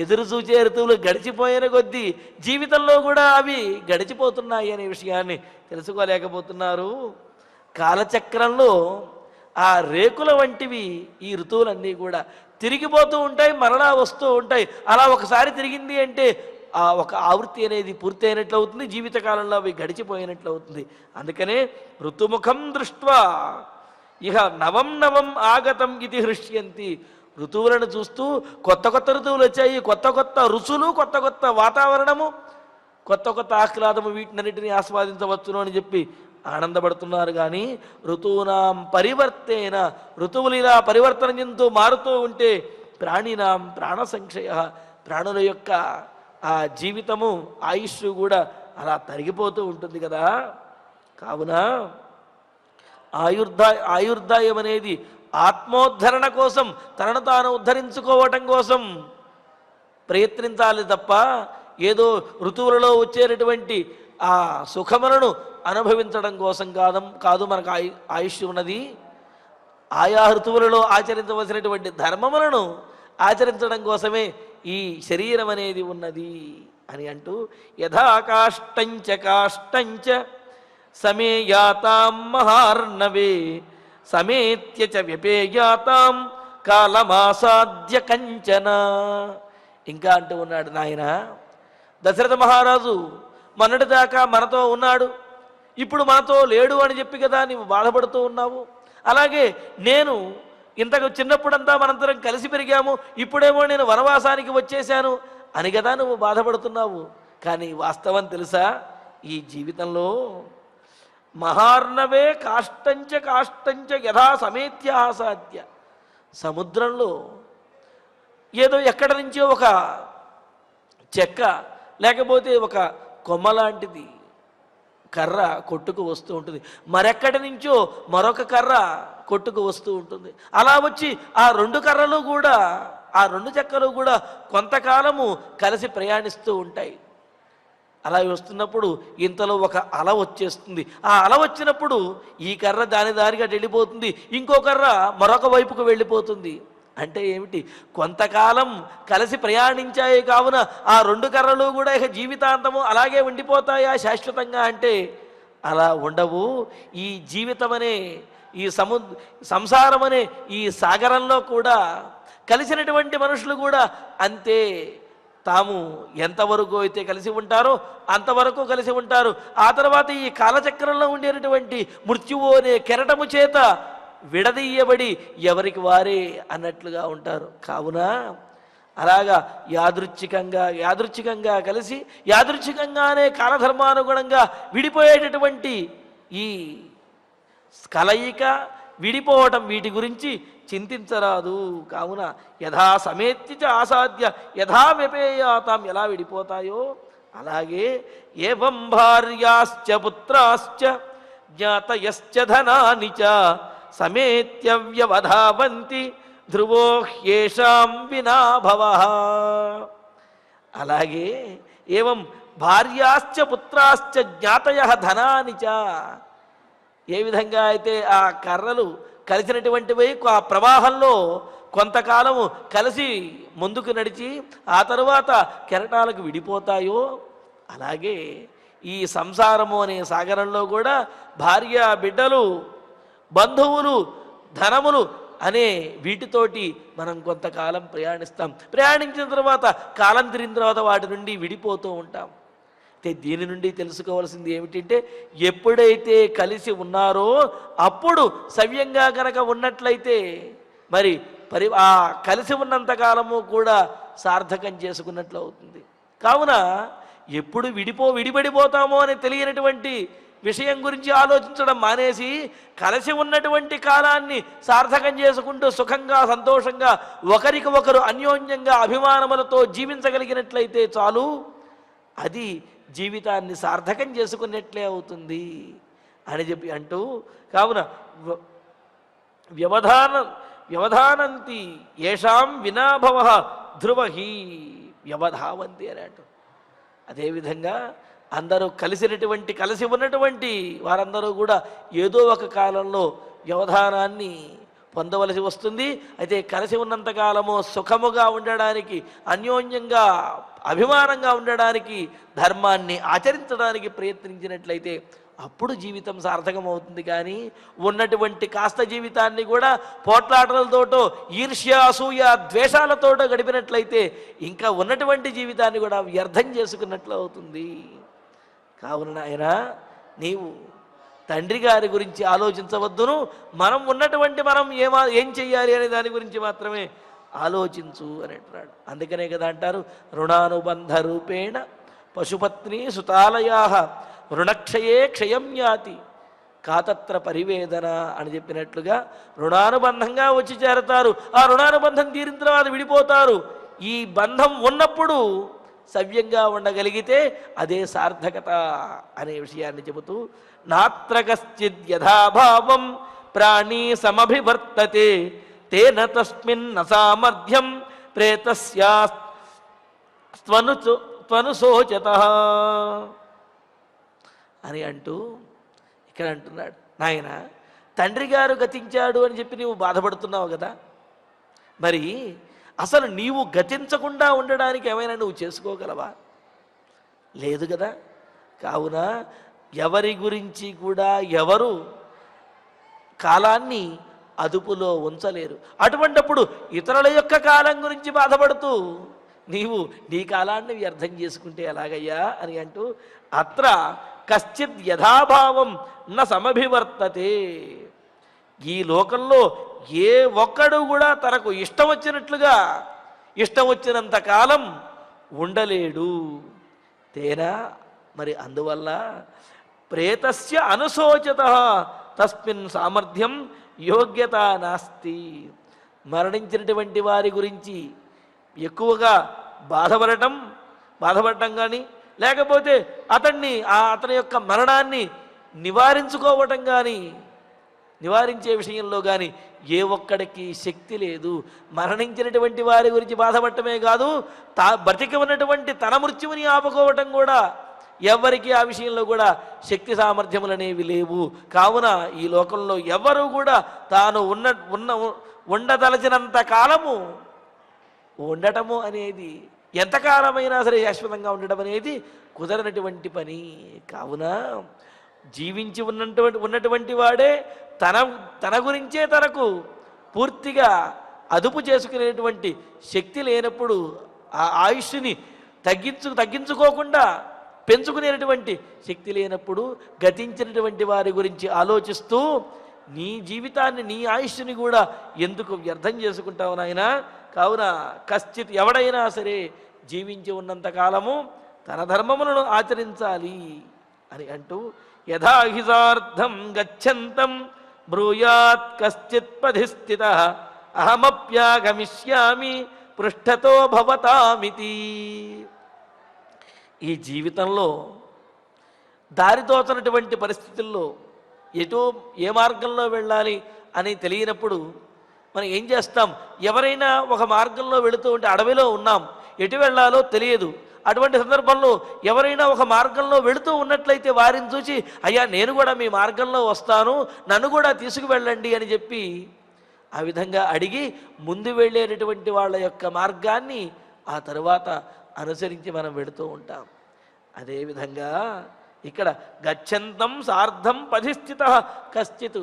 ఎదురు చూచే ఋతువులు గడిచిపోయిన కొద్దీ జీవితంలో కూడా అవి గడిచిపోతున్నాయి అనే విషయాన్ని తెలుసుకోలేకపోతున్నారు. కాలచక్రంలో ఆ రేకుల వంటివి ఈ ఋతువులన్నీ కూడా తిరిగిపోతూ ఉంటాయి, మరలా వస్తూ ఉంటాయి. అలా ఒకసారి తిరిగింది అంటే ఆ ఒక ఆవృత్తి అనేది పూర్తి అయినట్లు అవుతుంది, జీవితకాలంలో అవి గడిచిపోయినట్లు అవుతుంది. అందుకనే ఋతుముఖం దృష్ట్వా ఇహ నవం ఆగతం ఇది హృష్యంతి. ఋతువులను చూస్తూ కొత్త ఋతువులు వచ్చాయి, కొత్త రుచులు, కొత్త వాతావరణము, కొత్త ఆహ్లాదము, వీటినన్నిటినీ ఆస్వాదించవచ్చును అని చెప్పి ఆనందపడుతున్నారు. కానీ ఋతువునాం పరివర్తేన, ఋతువులు ఇలా పరివర్తన చెందుతూ మారుతూ ఉంటే ప్రాణినాం ప్రాణసంక్షయ, ప్రాణుల యొక్క ఆ జీవితము ఆయుష్ కూడా అలా తరిగిపోతూ ఉంటుంది కదా. కావున ఆయుర్దాయం అనేది ఆత్మోద్ధరణ కోసం, తనను తాను ఉద్ధరించుకోవటం కోసం ప్రయత్నించాలి తప్ప ఏదో ఋతువులలో వచ్చేటటువంటి ఆ సుఖములను అనుభవించడం కోసం కాదు మనకు ఆయుష్ ఉన్నది. ఆయా ఋతువులలో ఆచరించవలసినటువంటి ధర్మములను ఆచరించడం కోసమే ఈ శరీరం అనేది ఉన్నది అని అంటూ యథా కాష్టంచ సమేయాతాం మహార్ణవే సమేత్య చ వ్యపేయాతాం కాలమాసాద్య కంచన. ఇంకా అంటూ ఉన్నాడు, నాయన దశరథ మహారాజు మొన్నటిదాకా మనతో ఉన్నాడు, ఇప్పుడు మనతో లేడు అని చెప్పి కదా నీవు బాధపడుతూ ఉన్నావు. అలాగే నేను ఇంతకు చిన్నప్పుడంతా మనందరం కలిసి పెరిగాము, ఇప్పుడేమో నేను వనవాసానికి వచ్చేశాను అని కదా నువ్వు బాధపడుతున్నావు. కానీ వాస్తవం తెలుసా, ఈ జీవితంలో మహార్ణవే కాష్టంచ యథా సమేత్యాసాద్య. సముద్రంలో ఏదో ఎక్కడి నుంచో ఒక చెక్క లేకపోతే ఒక కొమ్మ లాంటిది కర్ర కొట్టుకు వస్తూ ఉంటుంది, మరెక్కడి నుంచో మరొక కర్ర కొట్టుకు వస్తూ ఉంటుంది. అలా వచ్చి ఆ 2 కర్రలు కూడా, ఆ 2 చెక్కలు కూడా కొంతకాలము కలిసి ప్రయాణిస్తూ ఉంటాయి. అలా వస్తున్నప్పుడు ఇంతలో ఒక అల వచ్చేస్తుంది. ఆ అల వచ్చినప్పుడు ఈ కర్ర దానిగా వెళ్ళిపోతుంది, ఇంకో కర్ర మరొక వైపుకు వెళ్ళిపోతుంది. అంటే ఏమిటి? కొంతకాలం కలిసి ప్రయాణించాయి కావున ఆ రెండు కర్రలు కూడా ఇక జీవితాంతము అలాగే ఉండిపోతాయా శాశ్వతంగా అంటే అలా ఉండవు. ఈ జీవితం అనే ఈ సంసారం అనే ఈ సాగరంలో కూడా కలిసినటువంటి మనుషులు కూడా అంతే. తాము ఎంతవరకు అయితే కలిసి ఉంటారో అంతవరకు కలిసి ఉంటారు. ఆ తర్వాత ఈ కాలచక్రంలో ఉండేటటువంటి మృత్యువు అనే కెరటము చేత విడదీయబడి ఎవరికి వారే అన్నట్లుగా ఉంటారు. కావున అలాగా యాదృచ్ఛికంగా కలిసి యాదృచ్ఛికంగానే కాలధర్మానుగుణంగా విడిపోయేటటువంటి ఈ కలయిక విడిపోవటం వీటి గురించి చింతించరాదు. కావున యథా సమేత్య ఆసాధ్య యథా వ్యపేయాతాం, ఎలా విడిపోతాయో అలాగే ఏవం భార్యాశ్చ పుత్రాశ్చ జ్ఞాతయశ్చ ధనాని చ సమేత్య వ్యవధావంతి ధ్రువో హ్యేషాం వినా భవః. అలాగే ఏవం భార్యాశ్చ పుత్రాశ్చ జ్ఞాతయః ధనాని చ, ఏ విధంగా అయితే ఆ కర్రలు కలిసినటువంటివి ఆ ప్రవాహంలో కొంతకాలము కలిసి ముందుకు నడిచి ఆ తరువాత కెరటాలకు విడిపోతాయో అలాగే ఈ సంసారము అనే సాగరంలో కూడా భార్య, బిడ్డలు, బంధువులు, ధనములు అనే వీటితోటి మనం కొంతకాలం ప్రయాణిస్తాం. ప్రయాణించిన తర్వాత కాలం తిరిగిన తర్వాత వాటి నుండి విడిపోతూ ఉంటాం. అయితే దీని నుండి తెలుసుకోవాల్సింది ఏమిటంటే ఎప్పుడైతే కలిసి ఉన్నారో అప్పుడు సవ్యంగా కనుక ఉన్నట్లయితే మరి ఆ కలిసి ఉన్నంతకాలము కూడా సార్థకం చేసుకున్నట్లు అవుతుంది. కావున ఎప్పుడు విడిపడిపోతామో అని తెలియనటువంటి విషయం గురించి ఆలోచించడం మానేసి కలిసి ఉన్నటువంటి కాలాన్ని సార్థకం చేసుకుంటూ సుఖంగా సంతోషంగా ఒకరికి ఒకరు అన్యోన్యంగా అభిమానములతో జీవించగలిగినట్లయితే చాలు, అది జీవితాన్ని సార్థకం చేసుకున్నట్లే అవుతుంది అని చెప్పి అంటూ, కావున వ్యవధానంతి ఏషాం వినాభవ ధ్రువహి వ్యవధావంతి అని అంటూ. అదేవిధంగా అందరూ కలిసి ఉన్నటువంటి వారందరూ కూడా ఏదో ఒక కాలంలో వ్యవధానాన్ని పొందవలసి వస్తుంది. అయితే కలిసి ఉన్నంతకాలము సుఖముగా ఉండడానికి, అన్యోన్యంగా అభిమానంగా ఉండడానికి, ధర్మాన్ని ఆచరించడానికి ప్రయత్నించినట్లయితే అప్పుడు జీవితం సార్థకమవుతుంది. కానీ ఉన్నటువంటి కాస్త జీవితాన్ని కూడా పోట్లాటలతోటో ఈర్ష్య, అసూయ, ద్వేషాలతోటో గడిపినట్లయితే ఇంకా ఉన్నటువంటి జీవితాన్ని కూడా వ్యర్థం చేసుకున్నట్లు అవుతుంది. కావున ఆయన నీవు తండ్రి గారి గురించి ఆలోచించవద్దును, మనం ఏం చెయ్యాలి అనే దాని గురించి మాత్రమే ఆలోచించు అని అంటున్నాడు. అందుకనే కదా అంటారు రుణానుబంధ రూపేణ పశుపత్ని సుతాలయా రుణక్షయే క్షయం యాతి కాతత్ర పరివేదన అని చెప్పినట్లుగా రుణానుబంధంగా వచ్చి చేరతారు. ఆ రుణానుబంధం తీరిన తర్వాత విడిపోతారు. ఈ బంధం ఉన్నప్పుడు సవ్యంగా ఉండగలిగితే అదే సార్థకత అనే విషయాన్ని చెబుతూ, నాత్ర కశ్చిద్ యథాభావం ప్రాణీ సమభివర్తతే తేన తస్మిన్ అసామర్థ్యం ప్రేతస్యాస్త్వనుశోచతః అని అంటూ ఇక్కడ అంటున్నాడు, నాయన తండ్రి గారు గతించాడు అని చెప్పి నీవు బాధపడుతున్నావు కదా, మరి అసలు నీవు గతించకుండా ఉండడానికి ఏమైనా నువ్వు చేసుకోగలవా? లేదు కదా. కావున ఎవరి గురించి కూడా ఎవరు కాలాన్ని అదుపులో ఉంచలేరు. అటువంటప్పుడు ఇతరుల యొక్క కాలం గురించి బాధపడుతూ నీవు నీ కాలాన్ని వ్యర్థం చేసుకుంటే ఎలాగయ్యా అని అంటూ, అత్ర కశ్చిత్ యథాభావం న సమభివర్తతే. ఈ లోకంలో ఏ ఒక్కడు కూడా తనకు ఇష్టం వచ్చినంత కాలం ఉండలేడు. తేనా మరి అందువల్ల ప్రేతస్య అనుశోచతః తస్మిన్ సామర్థ్యం యోగ్యత నాస్తి. మరణించినటువంటి వారి గురించి ఎక్కువగా బాధపడటం కానీ, లేకపోతే అతని యొక్క మరణాన్ని నివారించుకోవటం కానీ, నివారించే విషయంలో కానీ ఏ ఒక్కడికి శక్తి లేదు. మరణించినటువంటి వారి గురించి బాధపడటమే కాదు, బ్రతికి ఉన్నటువంటి తన మృత్యువుని ఆపుకోవటం కూడా ఎవరికి ఆ విషయంలో కూడా శక్తి సామర్థ్యములు అనేవి లేవు. కావున ఈ లోకంలో ఎవరు కూడా తాను ఉండదలచినంత కాలము ఉండటము అనేది, ఎంతకాలమైనా సరే శాశ్వతంగా ఉండడం అనేది కుదరనటువంటి పని. కావున జీవించి ఉన్నటువంటి వాడే తన గురించే తనకు పూర్తిగా అదుపు చేసుకునేటువంటి శక్తి లేనప్పుడు, ఆ ఆయుష్ని తగ్గించుకోకుండా పెంచుకునేటువంటి శక్తి లేనప్పుడు గతించినటువంటి వారి గురించి ఆలోచిస్తూ నీ జీవితాన్ని, నీ ఆయుష్ని కూడా ఎందుకు వ్యర్థం చేసుకుంటావు నాయనా? కావున కశ్చిత్, ఎవడైనా సరే జీవించి ఉన్నంతకాలము తన ధర్మములను ఆచరించాలి అని అంటూ, యథాహితార్థం గచ్చంతం బ్రూయాత్ కశ్చిత్ పథి స్థితః అహమప్యాగమిష్యామి పృష్ఠతో భవతామితి. ఈ జీవితంలో దారితోచనటువంటి పరిస్థితుల్లో ఏ మార్గంలో వెళ్ళాలి అని తెలియనప్పుడు మనం ఏం చేస్తాం? ఎవరైనా ఒక మార్గంలో వెళుతూ ఉంటే, అడవిలో ఉన్నాం, ఎటు వెళ్ళాలో తెలియదు, అటువంటి సందర్భంలో ఎవరైనా ఒక మార్గంలో వెళుతూ ఉన్నట్లయితే వారిని చూసి, అయ్యా నేను కూడా మీ మార్గంలో వస్తాను, నన్ను కూడా తీసుకువెళ్ళండి అని చెప్పి ఆ విధంగా అడిగి ముందు వెళ్ళేటటువంటి వాళ్ళ యొక్క మార్గాన్ని ఆ తరువాత అనుసరించి మనం వెళుతూ ఉంటాం. అదేవిధంగా ఇక్కడ గచ్చంతం సార్ధం పధిస్థితః కశ్చిత్,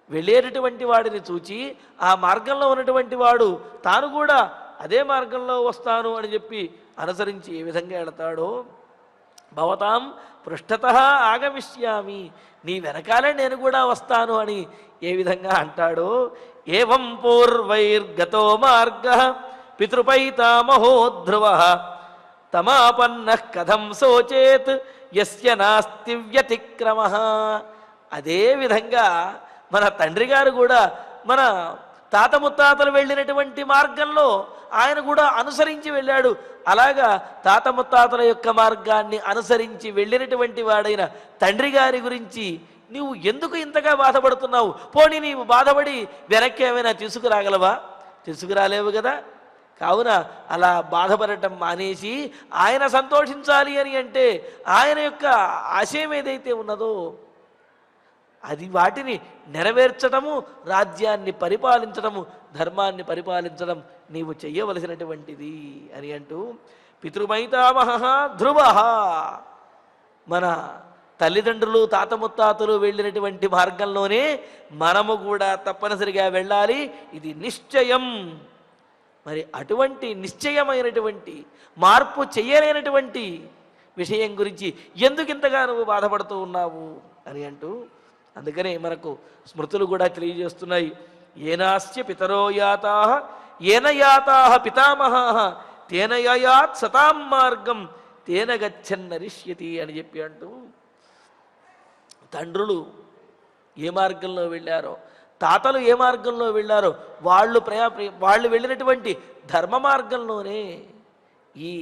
వెళ్ళేటటువంటి వాడిని చూచి ఆ మార్గంలో ఉన్నటువంటి వాడు తాను కూడా అదే మార్గంలో వస్తాను అని చెప్పి అనుసరించి ఏ విధంగా వెళతాడో, భవతాం పృష్ఠతః ఆగమిష్యామి, నీ వెనకాలే నేను కూడా వస్తాను అని ఏ విధంగా అంటాడో, ఏవం పూర్వైర్గతో మార్గః పితృపైతామహో ధ్రువః తమాపన్నః కథం శోచేత్ యస్య నాస్తి వ్యతిక్రమః. అదేవిధంగా మన తండ్రి గారు కూడా మన తాత ముత్తాతలు వెళ్ళినటువంటి మార్గంలో ఆయన కూడా అనుసరించి వెళ్ళాడు. అలాగా తాత ముత్తాతల యొక్క మార్గాన్ని అనుసరించి వెళ్ళినటువంటి వాడైన తండ్రి గారి గురించి నీవు ఎందుకు ఇంతగా బాధపడుతున్నావు? పోనీ నీవు బాధపడి వెనక్కి ఏమైనా తీసుకురాగలవా? తీసుకురాలేవు కదా. కావున అలా బాధపడటం మానేసి ఆయన సంతోషించాలి అని అంటే ఆయన యొక్క ఆశయం ఏదైతే ఉన్నదో అది వాటిని నెరవేర్చడము, రాజ్యాన్ని పరిపాలించడము, ధర్మాన్ని పరిపాలించడం నీవు చెయ్యవలసినటువంటిది అని అంటూ, పితృమైతామహ ధ్రువ, మన తల్లిదండ్రులు తాత ముత్తాతలు వెళ్ళినటువంటి మార్గంలోనే మనము కూడా తప్పనిసరిగా వెళ్ళాలి, ఇది నిశ్చయం. మరి అటువంటి నిశ్చయమైనటువంటి మార్పు చెయ్యలేనటువంటి విషయం గురించి ఎందుకు ఇంతగా నువ్వు బాధపడుతూ ఉన్నావు అని అంటూ, అందుకనే మనకు స్మృతులు కూడా తెలియజేస్తున్నాయి. ఏనాస్య పితరో యాతాః ఏన యాతాః పితామహాః తేన యయాత్ సతాం మార్గం తేన గచ్చన్నరిష్యతి అని చెప్పి అంటూ, తండ్రులు ఏ మార్గంలో వెళ్ళారో, తాతలు ఏ మార్గంలో వెళ్ళారో వాళ్ళు వెళ్ళినటువంటి ధర్మ మార్గంలోనే ఈ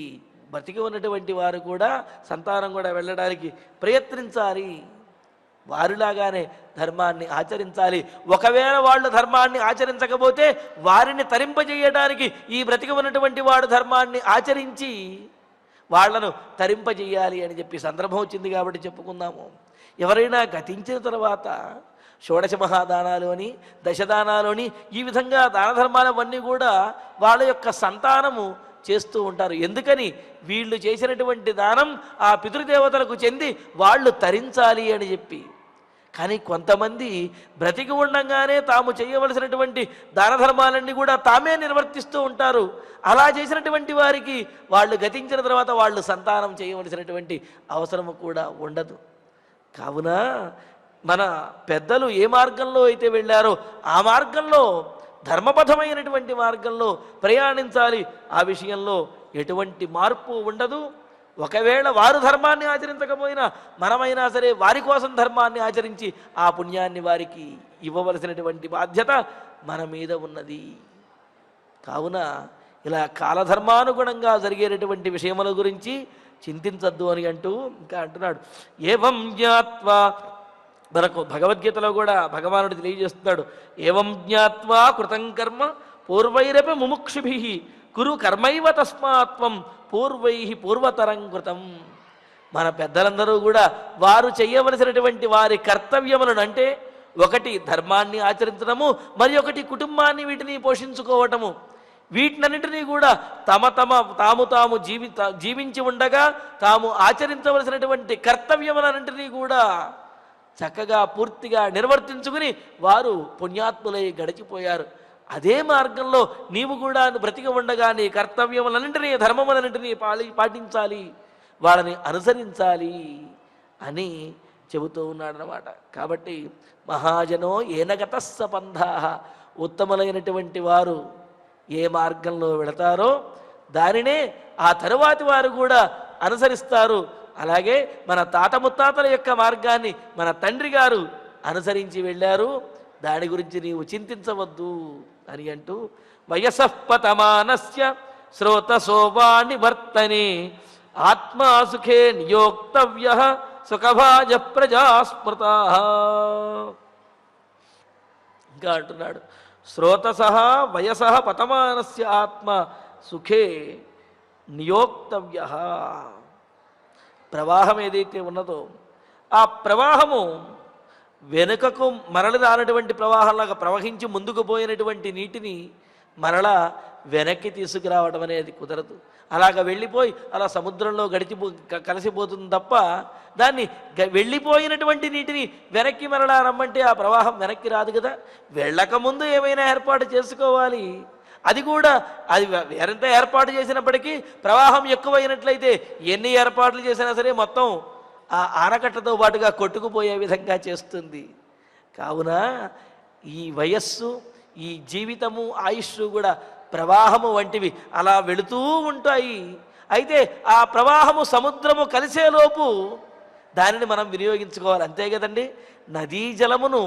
బతికి ఉన్నటువంటి వారు కూడా, సంతానం కూడా వెళ్ళడానికి ప్రయత్నించాలి. వారిలాగానే ధర్మాన్ని ఆచరించాలి. ఒకవేళ వాళ్ళు ధర్మాన్ని ఆచరించకపోతే వారిని తరింపజేయడానికి ఈ బ్రతికి ఉన్నటువంటి వాడు ధర్మాన్ని ఆచరించి వాళ్లను తరింపజేయాలి అని చెప్పి సందర్భం వచ్చింది కాబట్టి చెప్పుకుందాము. ఎవరైనా గతించిన తర్వాత షోడశ మహాదానాలు అని, దశదానాలు అని, ఈ విధంగా దాన ధర్మాలవన్నీ కూడా వాళ్ళ యొక్క సంతానము చేస్తూ ఉంటారు. ఎందుకని? వీళ్ళు చేసినటువంటి దానం ఆ పితృదేవతలకు చెంది వాళ్ళు తరించాలి అని చెప్పి. కానీ కొంతమంది బ్రతికి ఉండంగానే తాము చేయవలసినటువంటి దాన ధర్మాలన్నీ కూడా తామే నిర్వర్తిస్తూ ఉంటారు. అలా చేసినటువంటి వారికి వాళ్ళు గతించిన తర్వాత వాళ్ళు సంతానం చేయవలసినటువంటి అవసరము కూడా ఉండదు. కావున మన పెద్దలు ఏ మార్గంలో అయితే వెళ్ళారో ఆ మార్గంలో, ధర్మబద్ధమైనటువంటి మార్గంలో ప్రయాణించాలి. ఆ విషయంలో ఎటువంటి మార్పు ఉండదు. ఒకవేళ వారు ధర్మాన్ని ఆచరించకపోయినా మనమైనా సరే వారి కోసం ధర్మాన్ని ఆచరించి ఆ పుణ్యాన్ని వారికి ఇవ్వవలసినటువంటి బాధ్యత మన మీద ఉన్నది. కావున ఇలా కాలధర్మానుగుణంగా జరిగేటటువంటి విషయముల గురించి చింతించద్దు అని అంటూ ఇంకా అంటున్నాడు. ఏవం జ్ఞాత్వా, మనకు భగవద్గీతలో కూడా భగవానుడు తెలియజేస్తున్నాడు. ఏవం జ్ఞాత్వా కృతం కర్మ పూర్వైరపి ముముక్షుభిః కురు కర్మైవ తస్మాత్వం పూర్వై పూర్వతరం కృతం. మన పెద్దలందరూ కూడా వారు చేయవలసినటువంటి వారి కర్తవ్యములను, అంటే ఒకటి ధర్మాన్ని ఆచరించడము, మరి ఒకటి కుటుంబాన్ని వీటిని పోషించుకోవటము. వీటినన్నింటినీ కూడా తాము జీవించి ఉండగా తాము ఆచరించవలసినటువంటి కర్తవ్యములన్నింటినీ కూడా చక్కగా పూర్తిగా నిర్వర్తించుకుని వారు పుణ్యాత్ములై గడిచిపోయారు. అదే మార్గంలో నీవు కూడా బ్రతికి ఉండగా నీ కర్తవ్యములన్నింటినీ ధర్మములన్నింటినీ పాటించాలి, వాళ్ళని అనుసరించాలి అని చెబుతూ ఉన్నాడనమాట. కాబట్టి మహాజనో ఏనగత సపంధా, ఉత్తములైనటువంటి వారు ఏ మార్గంలో వెళతారో దానినే ఆ తరువాతి వారు కూడా అనుసరిస్తారు. అలాగే మన తాత ముత్తాతల యొక్క మార్గాన్ని మన తండ్రి గారు అనుసరించి వెళ్ళారు, దాని గురించి నీవు చింతించవద్దు అని అంటూ వయసఃపతమానస్య శ్రోతసోవాణి వర్తనే ఆత్మాసుఖే నియోక్తవ్యః సుఖభాజ ప్రజాస్మృతా. ఇంకా అంటున్నాడు శ్రోతసః వయసః పతమానస్య ఆత్మ సుఖే నియోక్తవ్యః. ప్రవాహం ఏదైతే ఉన్నదో ఆ ప్రవాహము వెనుకకు మరలి రానటువంటి ప్రవాహంలాగా ప్రవహించి ముందుకు పోయినటువంటి నీటిని మరలా వెనక్కి తీసుకురావడం అనేది కుదరదు. అలాగ వెళ్ళిపోయి అలా సముద్రంలో కలిసిపోతుంది తప్ప దాన్ని వెళ్ళిపోయినటువంటి నీటిని వెనక్కి మరలా రమ్మంటే ఆ ప్రవాహం వెనక్కి రాదు కదా. వెళ్ళకముందు ఏమైనా ఏర్పాటు చేసుకోవాలి. అది కూడా అది ఎంత ఏర్పాటు చేసినప్పటికీ ప్రవాహం ఎక్కువైనట్లయితే ఎన్ని ఏర్పాట్లు చేసినా సరే మొత్తం ఆ ఆనకట్టతో పాటుగా కొట్టుకుపోయే విధంగా చేస్తుంది. కావున ఈ వయస్సు, ఈ జీవితము, ఆయుష్ కూడా ప్రవాహము వంటివి అలా వెళుతూ ఉంటాయి. అయితే ఆ ప్రవాహము సముద్రము కలిసేలోపు దానిని మనం వినియోగించుకోవాలి, అంతే కదండి. నదీ జలమును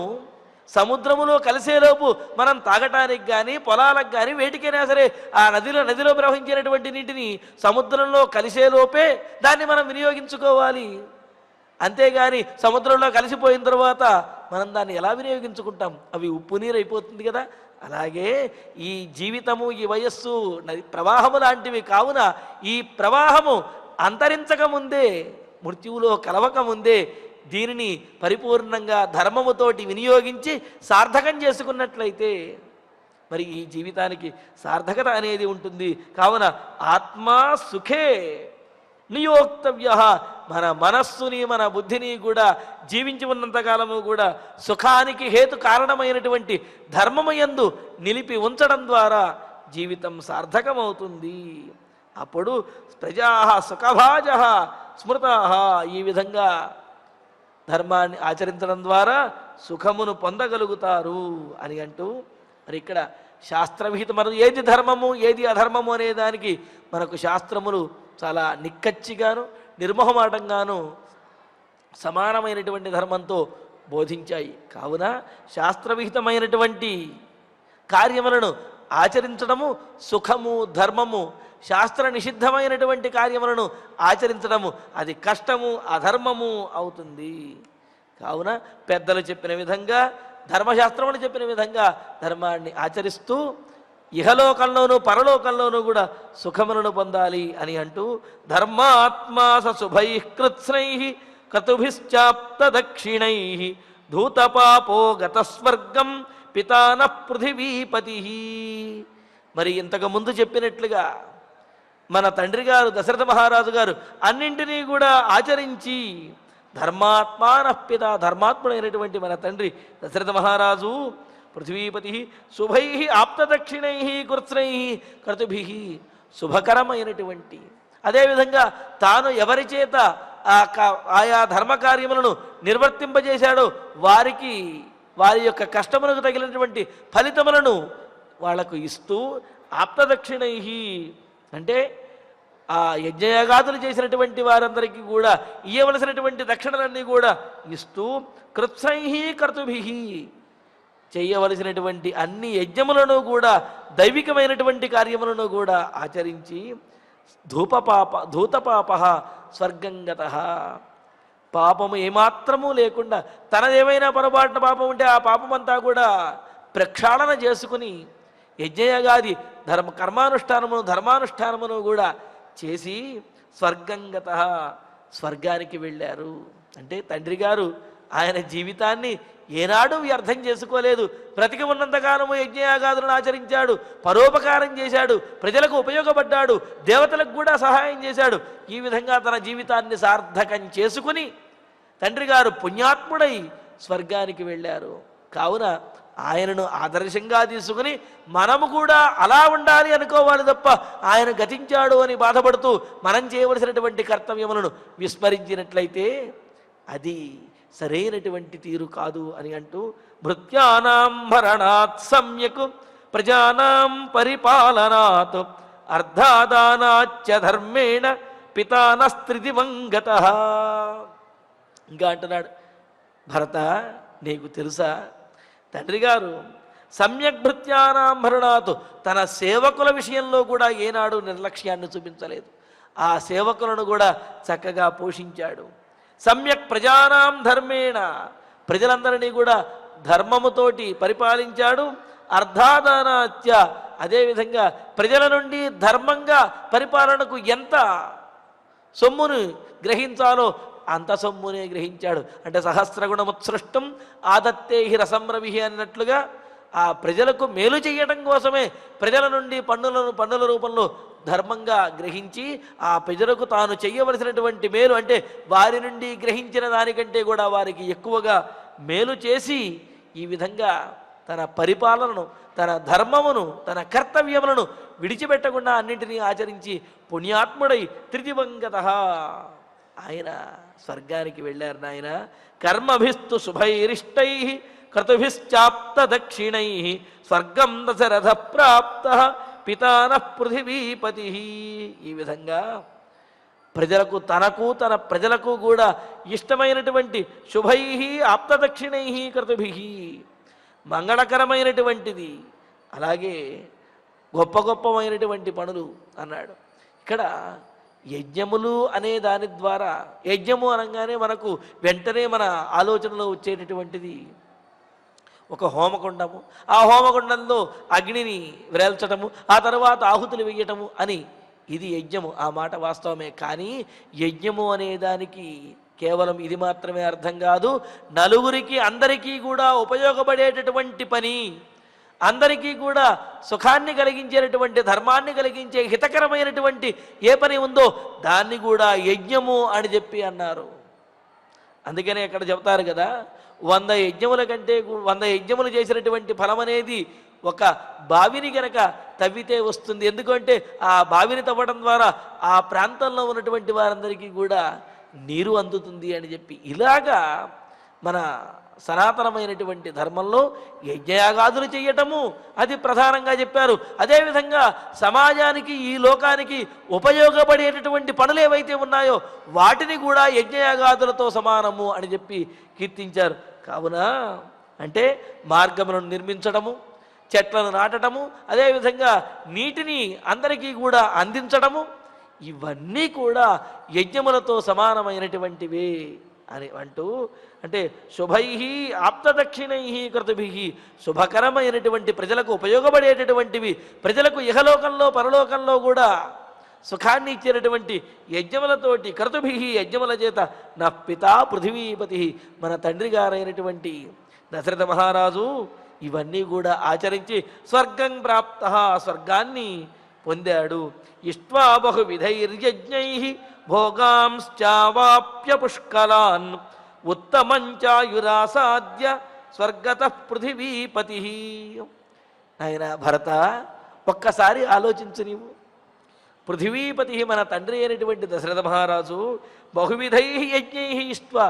సముద్రములో కలిసేలోపు మనం తాగటానికి కానీ పొలాలకు కానీ వేటికైనా సరే ఆ నదిలో ప్రవహించినటువంటి నీటిని సముద్రంలో కలిసేలోపే దాన్ని మనం వినియోగించుకోవాలి. అంతేగాని సముద్రంలో కలిసిపోయిన తర్వాత మనం దాన్ని ఎలా వినియోగించుకుంటాం? అవి ఉప్పు నీరు అయిపోతుంది కదా. అలాగే ఈ జీవితము, ఈ వయస్సు ప్రవాహము లాంటివి. కావున ఈ ప్రవాహము అంతరించకముందే, మృత్యువులో కలవకముందే దీనిని పరిపూర్ణంగా ధర్మముతోటి వినియోగించి సార్థకం చేసుకున్నట్లయితే మరి ఈ జీవితానికి సార్థకత అనేది ఉంటుంది. కావున ఆత్మా సుఖే నియోక్తవ్య, మన మనస్సుని మన బుద్ధిని కూడా జీవించి ఉన్నంతకాలము కూడా సుఖానికి హేతు కారణమైనటువంటి ధర్మమయందు నిలిపి ఉంచడం ద్వారా జీవితం సార్థకమవుతుంది. అప్పుడు ప్రజా సుఖభాజ స్మృతా, ఈ విధంగా ధర్మాన్ని ఆచరించడం ద్వారా సుఖమును పొందగలుగుతారు అని అంటూ మరి ఇక్కడ శాస్త్రవిహితమరు ఏది ధర్మము ఏది అధర్మము అనే దానికి మనకు శాస్త్రములు చాలా నిక్కచ్చిగాను నిర్మోహమాటంగాను సమానమైనటువంటి ధర్మంతో బోధించాయి. కావున శాస్త్రవిహితమైనటువంటి కార్యములను ఆచరించడము సుఖము, ధర్మము. శాస్త్ర నిషిద్ధమైనటువంటి కార్యములను ఆచరించడము అది కష్టము, అధర్మము అవుతుంది. కావున పెద్దలు చెప్పిన విధంగా, ధర్మశాస్త్రములు చెప్పిన విధంగా ధర్మాన్ని ఆచరిస్తూ ఇహలోకంలోనూ పరలోకంలోనూ కూడా సుఖములను పొందాలి అని అంటూ ధర్మాత్మా శుభై కృత్స్నై క్రతుభిశ్చాప్త దక్షిణై ధూతపాపో గతస్వర్గం పితాన పృథివీపతి. మరి ఇంతకు ముందు చెప్పినట్లుగా మన తండ్రి గారు దశరథ మహారాజు గారు అన్నింటినీ కూడా ఆచరించి ధర్మాత్మాన పిత, ధర్మాత్ముడైనటువంటి మన తండ్రి దశరథ మహారాజు పృథివీపతి శుభై ఆప్తదక్షిణై కృత్స్నై క్రతుభి, శుభకరమైనటువంటి, అదేవిధంగా తాను ఎవరి చేత ఆయా ధర్మకార్యములను నిర్వర్తింపజేశాడో వారికి వారి యొక్క కష్టములకు తగిలినటువంటి ఫలితములను వాళ్లకు ఇస్తూ, ఆప్తదక్షిణై అంటే ఆ యజ్ఞయాగాదులు చేసినటువంటి వారందరికీ కూడా ఇయ్యవలసినటువంటి దక్షిణలన్నీ కూడా ఇస్తూ, కృత్స్నై కర్తుభి, చేయవలసినటువంటి అన్ని యజ్ఞములను కూడా దైవికమైనటువంటి కార్యములను కూడా ఆచరించి ధూతపాప స్వర్గంగత, పాపము ఏమాత్రము లేకుండా తనదేమైనా పొరపాటున పాపం ఉంటే ఆ పాపమంతా కూడా ప్రక్షాళన చేసుకుని యజ్ఞయాగాది ధర్మానుష్ఠానమును కూడా చేసి స్వర్గంగత, స్వర్గానికి వెళ్ళారు. అంటే తండ్రి గారు ఆయన జీవితాన్ని ఏనాడు వ్యర్థం చేసుకోలేదు. బ్రతికి ఉన్నంతకాలము యజ్ఞయాగాదులను ఆచరించాడు, పరోపకారం చేశాడు, ప్రజలకు ఉపయోగపడ్డాడు, దేవతలకు కూడా సహాయం చేశాడు. ఈ విధంగా తన జీవితాన్ని సార్థకం చేసుకుని తండ్రి గారు పుణ్యాత్ముడై స్వర్గానికి వెళ్ళారు. కావున ఆయనను ఆదర్శంగా తీసుకుని మనము కూడా అలా ఉండాలి అనుకోవాలి తప్ప ఆయన గతించాడు అని బాధపడుతూ మనం చేయవలసినటువంటి కర్తవ్యములను విస్మరించినట్లయితే అది సరైనటువంటి తీరు కాదు అని అంటూ భృత్యానాం భరణాత్ సమ్యక్ ప్రజానాం పరిపాలనాత్ అర్ధాదానాచ్చ ధర్మేణ పితానస్త్రిదివంగతః. ఇంకా అంటున్నాడు, భరత నీకు తెలుసా, తండ్రి గారు సమ్యక్ భృత్యానాం భరణాత్ తన సేవకుల విషయంలో కూడా ఏనాడు నిర్లక్ష్యాన్ని చూపించలేదు. ఆ సేవకులను కూడా చక్కగా పోషించాడు. సమ్యక్ ప్రజానాం ధర్మేణ ప్రజలందరినీ కూడా ధర్మముతోటి పరిపాలించాడు. అర్ధాదానాత్య అదేవిధంగా ప్రజల నుండి ధర్మంగా పరిపాలనకు ఎంత సొమ్మును గ్రహించాలో అంత సొమ్మునే గ్రహించాడు. అంటే సహస్రగుణముత్సృష్టం ఆదత్తే హి రసంరవి అన్నట్లుగా ఆ ప్రజలకు మేలు చేయడం కోసమే ప్రజల నుండి పన్నుల రూపంలో ధర్మంగా గ్రహించి ఆ ప్రజలకు తాను చేయవలసినటువంటి మేలు అంటే వారి నుండి గ్రహించిన దానికంటే కూడా వారికి ఎక్కువగా మేలు చేసి ఈ విధంగా తన పరిపాలనను, తన ధర్మమును, తన కర్తవ్యములను విడిచిపెట్టకుండా అన్నింటినీ ఆచరించి పుణ్యాత్ముడై త్రిదివంగతః ఆయన స్వర్గానికి వెళ్ళారు. నాయన కర్మభిస్తు శుభైరిష్టై క్రతుభిశ్చాప్త దక్షిణై స్వర్గం దశరథ ప్రాప్త పితాన పృథివీపతి. ఈ విధంగా ప్రజలకు, తనకు తన ప్రజలకు కూడా ఇష్టమైనటువంటి శుభై ఆప్తదక్షిణై క్రతుభి మంగళకరమైనటువంటిది, అలాగే గొప్పమైనటువంటి పనులు అన్నాడు. ఇక్కడ యజ్ఞములు అనే దాని ద్వారా, యజ్ఞము అనగానే మనకు వెంటనే మన ఆలోచనలో వచ్చేటటువంటిది ఒక హోమకుండము, ఆ హోమకుండంలో అగ్నిని వ్రేల్చటము, ఆ తర్వాత ఆహుతులు వేయటము అని ఇది యజ్ఞము. ఆ మాట వాస్తవమే. కానీ యజ్ఞము అనే దానికి కేవలం ఇది మాత్రమే అర్థం కాదు. నలుగురికి, అందరికీ కూడా ఉపయోగపడేటటువంటి పని, అందరికీ కూడా సుఖాన్ని కలిగించేటటువంటి, ధర్మాన్ని కలిగించే హితకరమైనటువంటి ఏ పని ఉందో దాన్ని కూడా యజ్ఞము అని చెప్పి అన్నారు. అందుకనే ఇక్కడ చెప్తారు కదా, 100 యజ్ఞముల కంటే 100 యజ్ఞములు చేసినటువంటి ఫలం అనేది ఒక బావిని గనక తవ్వితే వస్తుంది. ఎందుకంటే ఆ బావిని తవ్వడం ద్వారా ఆ ప్రాంతంలో ఉన్నటువంటి వారందరికీ కూడా నీరు అందుతుంది అని చెప్పి, ఇలాగా మన సనాతనమైనటువంటి ధర్మంలో యజ్ఞయాగాదులు చేయటము అది ప్రధానంగా చెప్పారు. అదేవిధంగా సమాజానికి, ఈ లోకానికి ఉపయోగపడేటటువంటి పనులు ఏవైతే ఉన్నాయో వాటిని కూడా యజ్ఞయాగాదులతో సమానము అని చెప్పి కీర్తించారు. కావున అంటే మార్గములను నిర్మించడము, చెట్లను నాటడము, అదేవిధంగా నీటిని అందరికీ కూడా అందించడము, ఇవన్నీ కూడా యజ్ఞములతో సమానమైనటువంటివే అని అంటూ, అంటే శుభై ఆప్తదక్షిణై క్రతుభి శుభకరమైనటువంటి, ప్రజలకు ఉపయోగపడేటటువంటివి, ప్రజలకు ఇహలోకంలో పరలోకంలో కూడా సుఖాన్ని ఇచ్చేటటువంటి యజ్ఞములతోటి, క్రతుభి యజ్ఞముల చేత నా పితా పృథివీపతి మన తండ్రి గారైనటువంటి దశరథ మహారాజు ఇవన్నీ కూడా ఆచరించి స్వర్గం ప్రాప్త స్వర్గాన్ని పొందాడు. ఇష్ట్వా బహువిధైర్యజ్ఞై భోగాంశ్చావాప్య పుష్కలాన్ ఉత్తమంచాయురాసాద్య స్వర్గత పృథివీపతి. ఆయన భరత ఒక్కసారి ఆలోచించు నీవు. పృథివీపతి మన తండ్రి అయినటువంటి దశరథ మహారాజు బహువిధై యజ్ఞై ఇష్ట్వా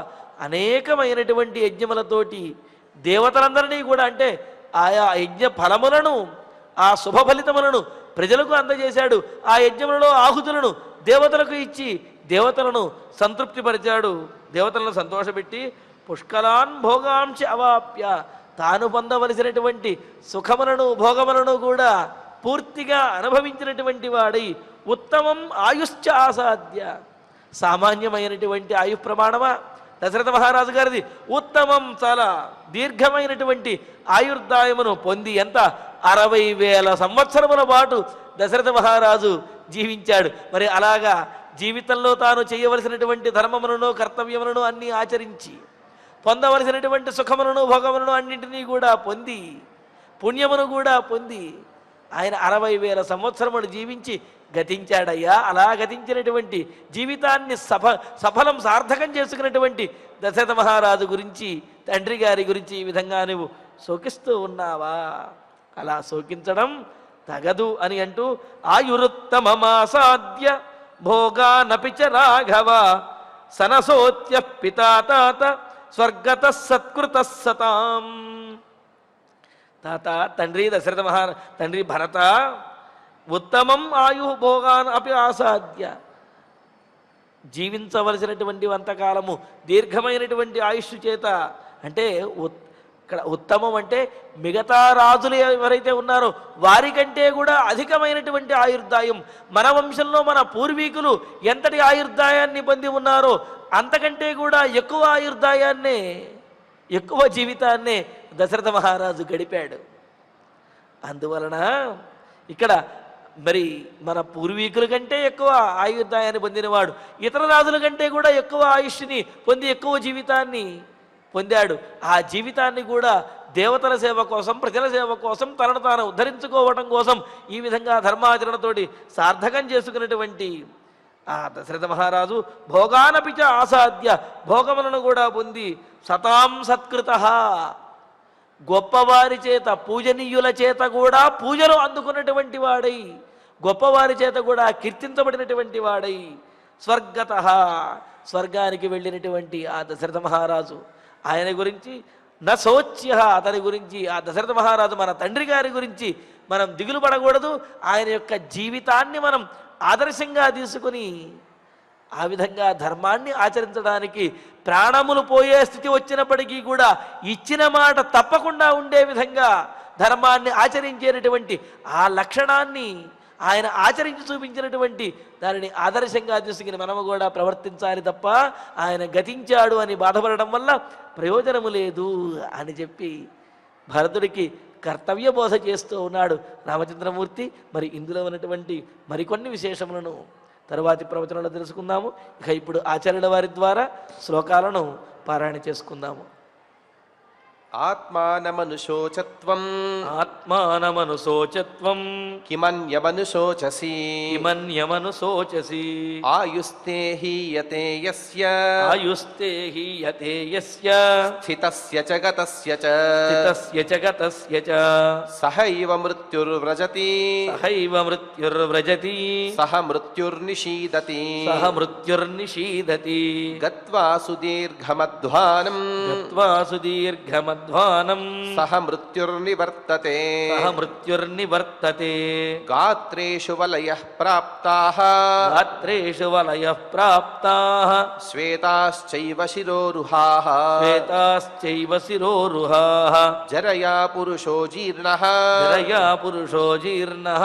అనేకమైనటువంటి యజ్ఞములతోటి దేవతలందరినీ కూడా, అంటే ఆయా యజ్ఞ ఫలములను, ఆ శుభ ఫలితములను ప్రజలకు అందజేశాడు. ఆ యజ్ఞములలో ఆహుతులను దేవతలకు ఇచ్చి దేవతలను సంతృప్తిపరిచాడు. దేవతలను సంతోషపెట్టి పుష్కలాన్ భోగాంశ అవాప్య తాను పొందవలసినటువంటి సుఖములను, భోగములను కూడా పూర్తిగా అనుభవించినటువంటి వాడై ఉత్తమం ఆయుశ్చ ఆసాద్య, సామాన్యమైనటువంటి ఆయు ప్రమాణమా దశరథ మహారాజు గారిది, ఉత్తమం చాలా దీర్ఘమైనటువంటి ఆయుర్దాయమును పొంది ఎంత 60,000 సంవత్సరముల పాటు దశరథ మహారాజు జీవించాడు. మరి అలాగా జీవితంలో తాను చేయవలసినటువంటి ధర్మములను, కర్తవ్యములను అన్నీ ఆచరించి పొందవలసినటువంటి సుఖములను భోగములను అన్నింటినీ కూడా పొంది పుణ్యమును కూడా పొంది ఆయన 60,000 సంవత్సరములు జీవించి గతించాడయ్యా. అలా గతించినటువంటి జీవితాన్ని సఫలం సార్థకం చేసుకున్నటువంటి దశరథ మహారాజు గురించి, తండ్రి గారి గురించి ఈ విధంగా నువ్వు శోకిస్తూ ఉన్నావా? అలా శోకించడం తగదు అని అంటూ ఆయురుత్తమమాసాద్య భోగానపి చ రాఘవ సనసోత్య పితా తాత స్వర్గత సత్కృత సతాం. తాత, తండ్రి దశరథ తండ్రి భరత, ఉత్తమం ఆయు భోగాన్ అపి ఆసాద్య, జీవించవలసినటువంటి అంతకాలము దీర్ఘమైనటువంటి ఆయుష్ చేత, అంటే ఇక్కడ ఉత్తమం అంటే మిగతా రాజులు ఎవరైతే ఉన్నారో వారికంటే కూడా అధికమైనటువంటి ఆయుర్దాయం, మన వంశంలో మన పూర్వీకులు ఎంతటి ఆయుర్దాయాన్ని పొంది ఉన్నారో అంతకంటే కూడా ఎక్కువ ఆయుర్దాయాన్నే, ఎక్కువ జీవితాన్నే దశరథ మహారాజు గడిపాడు. అందువలన ఇక్కడ మరి మన పూర్వీకుల కంటే ఎక్కువ ఆయుర్దాయాన్ని పొందినవాడు ఇతర రాజుల కంటే కూడా ఎక్కువ ఆయుష్ని పొంది ఎక్కువ జీవితాన్ని పొందాడు. ఆ జీవితాన్ని కూడా దేవతల సేవ కోసం, ప్రజల సేవ కోసం, తనను తాను ఉద్ధరించుకోవటం కోసం ఈ విధంగా ధర్మాచరణతోటి సార్థకం చేసుకున్నటువంటి ఆ దశరథ మహారాజు భోగానపిచ ఆసాద్య, భోగములను కూడా పొంది సతాం సత్కృత, గొప్పవారి చేత పూజనీయుల చేత కూడా పూజలు అందుకున్నటువంటి వాడై, గొప్పవారి చేత కూడా కీర్తించబడినటువంటి వాడై, స్వర్గత, స్వర్గానికి వెళ్ళినటువంటి ఆ దశరథ మహారాజు ఆయన గురించి నశోచ్య, అతని గురించి ఆ దశరథ మహారాజు మన తండ్రి గారి గురించి మనం దిగులు పడకూడదు. ఆయన యొక్క జీవితాన్ని మనం ఆదర్శంగా తీసుకుని ఆ విధంగా ధర్మాన్ని ఆచరించడానికి ప్రాణములు పోయే స్థితి వచ్చినప్పటికీ కూడా ఇచ్చిన మాట తప్పకుండా ఉండే విధంగా ధర్మాన్ని ఆచరించేటటువంటి ఆ లక్షణాన్ని ఆయన ఆచరించి చూపించినటువంటి దానిని ఆదర్శంగా తీసుకుని మనము కూడా ప్రవర్తించాలి తప్ప ఆయన గతించాడు అని బాధపడడం వల్ల ప్రయోజనము లేదు అని చెప్పి భరతుడికి కర్తవ్య బోధ చేస్తూ ఉన్నాడు రామచంద్రమూర్తి. మరి ఇందులో ఉన్నటువంటి మరికొన్ని విశేషములను తరువాతి ప్రవచనంలో తెలుసుకుందాము. ఇక ఇప్పుడు ఆచార్యుల వారి ద్వారా శ్లోకాలను పారాయణ చేసుకుందాము. ఆత్మానమనుశోచత్వం ఆత్మానమనుశోచత్వం కిమన్యమనుశోచసి కిమన్యమనుశోచసి ఆయుస్తే హీయతే యస్య ఆయుస్తే హీయతే యస్య స్థితస్య చ గతస్య చ స్థితస్య చ గతస్య చ సహైవ మృత్యుర్వ్రజతి సహైవ మృత్యుర్వ్రజతి సహ మృత్యుర్నిషీదతి సహ మృత్యుర్నిషీదతి గత్వా సుదీర్ఘమధ్వానం గత్వా సుదీర్ఘమధ్వానం సహ మృత్యుర్నివర్తతే సహ మృత్యుర్నివర్తతే గాత్రేషు వలయః ప్రాప్తాః గాత్రేషు వలయః ప్రాప్తాః శ్వేతాశ్చైవ శిరోరుహాః శ్వేతాశ్చైవ శిరోరుహాః జరయా పురుషో జీర్ణః జరయా పురుషో జీర్ణః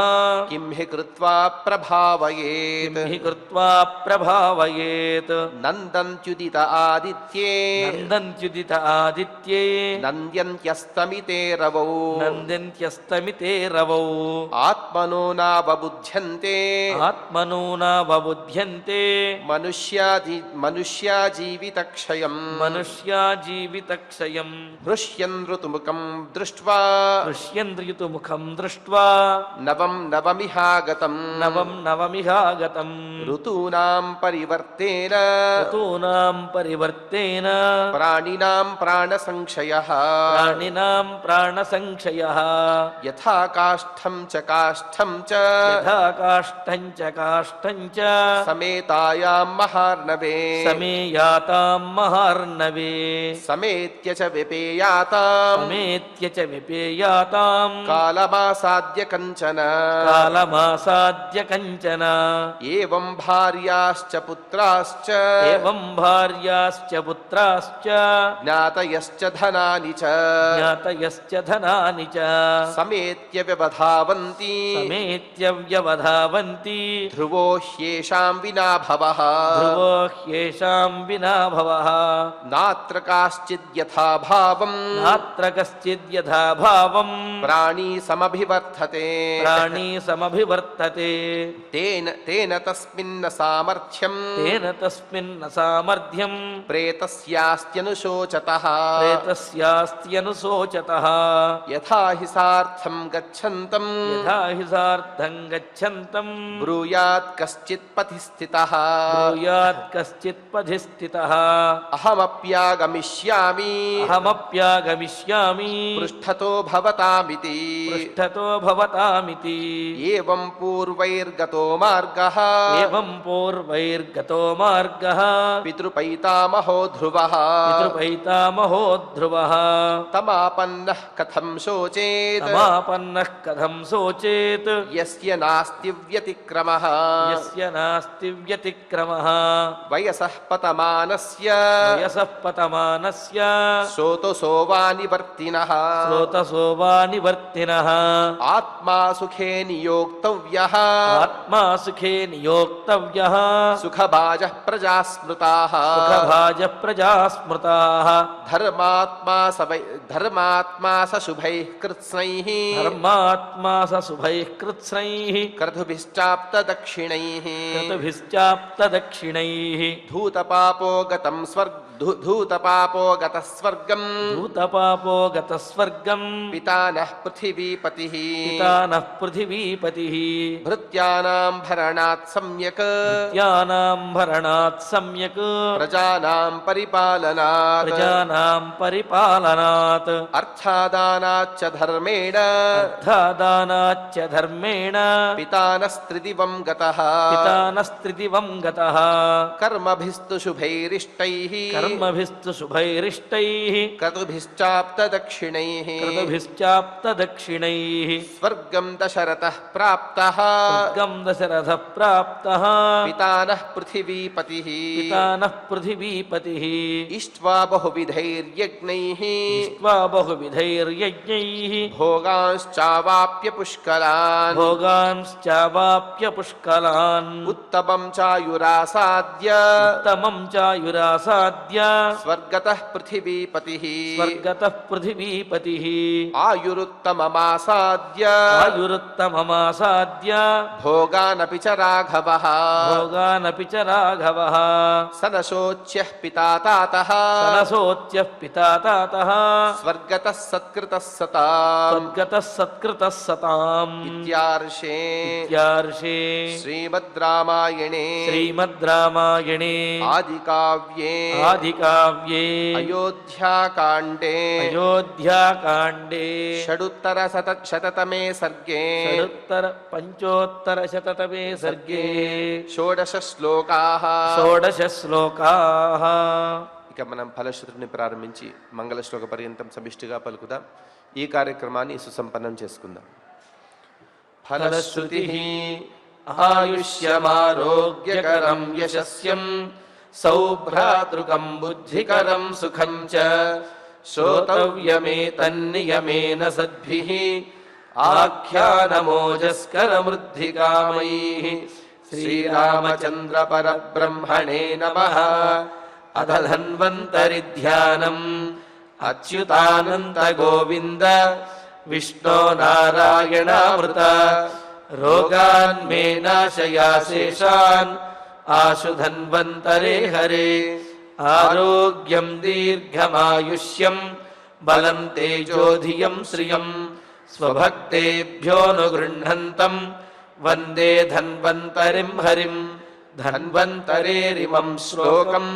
కిం హి కృత్వా ప్రభావయేత్ కిం హి కృత్వా ప్రభావయేత్ నందంత్యుదిత ఆదిత్యే నందంత్యుదిత ఆదిత్యే నంద్యంత్యస్తమితే రవౌ నందంత్యస్తమితే రవౌ ఆత్మనో నావబుధ్యంతే ఆత్మనో నావబుధ్యంతే మనుష్యా జీవితక్షయం మనుష్యా జీవితక్షయం హృష్యన్ ఋతుముఖం దృష్ట్వా ఋష్యంద్రియుతుముఖం దృష్ట్వా నవం నవమిహాగతం నవం నవమిహాగతం ఋతూనాం పరివర్తేన ఋతూనాం పరివర్తేన ప్రాణినాం ప్రాణసంక్షయః ప్రాణినాం ప్రాణసంక్షయః యథా కాష్ఠం చ కాష్ఠం చ యథా కాష్ఠం చ కాష్ఠం చ సమేతాయాం మహార్ణవే సమేయాతాం మహార్ణవే సమేత్య చ విపేయాతాం సమేత్య చ విపేయాతాం కాలమాసాద్య కంచన కాలమాసాద్య కంచన ఏవం భార్యాశ్చ పుత్రాశ్చ ఏవం భార్యాశ్చ పుత్రాశ్చ జ్ఞాతయశ్చ ధనాని ధనాని చ జ్ఞాతయశ్చ ధనాని చ సమేత్య వ్యవధావంతి సమేత్య వ్యవధావంతి ధ్రువో హ్యేషాం వినా భవః ధ్రువో హ్యేషాం వినా భవః నాత్ర కాశ్చిద్ యథా భావం నాత్ర కశ్చిద్ యథా భావం ప్రాణీ సమభివర్ధతే ప్రాణీ సమభివర్తతే తేన తస్మిన్న సామర్థ్యం తేన తస్మిన్న సామర్థ్యం ప్రేతస్యాస్త్యనుశోచతః ప్రేతస్యాస్త్యనుశోచతః యథా హి సార్థం గచ్చంతం యథా హి సార్థం గచ్చంతం బ్రూయాత్ కశ్చిత్ పథి స్థితః బ్రూయాత్ కశ్చిత్ పథి స్థితః అహమప్యాగమిష్యామి అహమప్యాగమిష్యామి పృష్ఠతో భవతామితి పృష్ఠతో భవతామితి ఏవం పూర్వైర్గతో మార్గః ఏవం పూర్వైర్గతో మార్గః పితృపైతామహో ధ్రువః పితృపైతామహో ధ్రువః తమాపన్నః కథం శోచేత్ తమాపన్నః కథం శోచేత్ యస్య నాస్తి వ్యతిక్రమః యస్య నాస్తి వ్యతిక్రమః వయసః పతమానస్య వయసః పతమానస్య శ్రోతసోవానివర్తినః శ్రోతసోవానివర్తినః ఆత్మా సుఖే నియోక్తవ్యః ఆత్మా సుఖే నియోక్తవ్యః సుఖభాజః ప్రజాస్మృతాః సుఖభాజ ప్రజాస్మృతాః ధర్మాత్మా స శుభైః కృత్స్నైః ధర్మాత్మా స శుభైః కృత్స్నైః క్రతుభిశ్చాప్త దక్షిణైః క్రతుభిశ్చాప్త దక్షిణైః ధూతపాపో గతం ధూతపాపో స్వర్గం భూతపాపో గతస్వర్గం పితానః పృథివీపతిః పితానః పృథివీపతిః భృత్యానాం భరణాత్ సమ్యక్ నిత్యానాం భరణాత్ సమ్యక్ ప్రజానాం పరిపాలనాత్ ప్రజానాం పరిపాలనాత్ అర్థాదానాచ్చ ధర్మేణ అర్థాదానాచ్చ ధర్మేణ పితానస్త్రిదివం గతః పితానస్త్రిదివం గతః కర్మభిస్తు శుభైరిష్టైః కర్మభిస్తు శుభైరిష్టైః క్రతుభిశ్చాప్త దక్షిణైః క్రతుభిశ్చాప్త దక్షిణైః స్వర్గం దశరథః ప్రాప్తః స్వర్గం దశరథః ప్రాప్తః పితానః పృథివీపతిః పితానః పృథివీపతిః ఇష్ట్వా బహువిధైర్యజ్ఞైః ఇష్ట్వా బహువిధైర్యజ్ఞైః భోగాంశ్చావాప్య పుష్కలాన్ భోగాంశ్చావాప్య పుష్కలాన్ ఉత్తమం చాయురాసాద్య ఉత్తమం చాయురాసాద్య స్వర్గతః పృథివీపతిః స్వర్గతః పృథివీపతిః ఆయురుత్తమమాసాద్య ఆయురుత్తమమాసాద్య భోగానపి చ రాఘవః భోగానపి చ రాఘవః సనశోచ్యః పితా తాతః సనసోచ్యః పితా తాతః స్వర్గతః సత్కృతః సతాం స్వర్గతః సత్కృతః సతాం ఇత్యార్షే ఇత్యార్షే శ్రీమద్ రామాయణే శ్రీమద్ రామాయణే ఆదికావ్యే ఆదికావ్యే అయోధ్యాకాండే అయోధ్యాకాండే షడుత్తరశతతమే సర్గే షడుత్తర పంచోత్తర శతతమే సర్గే షోడశ శ్లోకాః షోడశ శ్లోకాః. ఇక మనం ఫలశ్రుతిని ప్రారంభించి మంగళ శ్లోక పర్యంతం సమిష్టిగా పలుకుదాం. ఈ కార్యక్రమాన్ని సుసంపన్నం చేసుకుందాం. ఫలశ్రుతిః ఆయుష్యమారోగ్యకరం యశస్యం సౌభ్రాతృకం బుద్ధికరం సుఖం చ శ్రోతవ్యమేతన్నియమేన సద్భిః ఆఖ్యానమోజస్కరమృద్ధికామైః. శ్రీరామచంద్ర పరబ్రహ్మణే నమః. అథ ధన్వంతరి ధ్యానం అచ్యుతానంత గోవింద విష్ణో నారాయణామృత రోగాన్ మే నాశయాశేషాన్ ఆశు ధన్వంతరే హరే. ఆరోగ్యం దీర్ఘమాయుష్యం బలం తేజోధియం శ్రియం స్వభక్తేభ్యోనుగృహంతం వందే ధన్వంతరిం హరిం. ధన్వంతరేరిమం శ్లోకం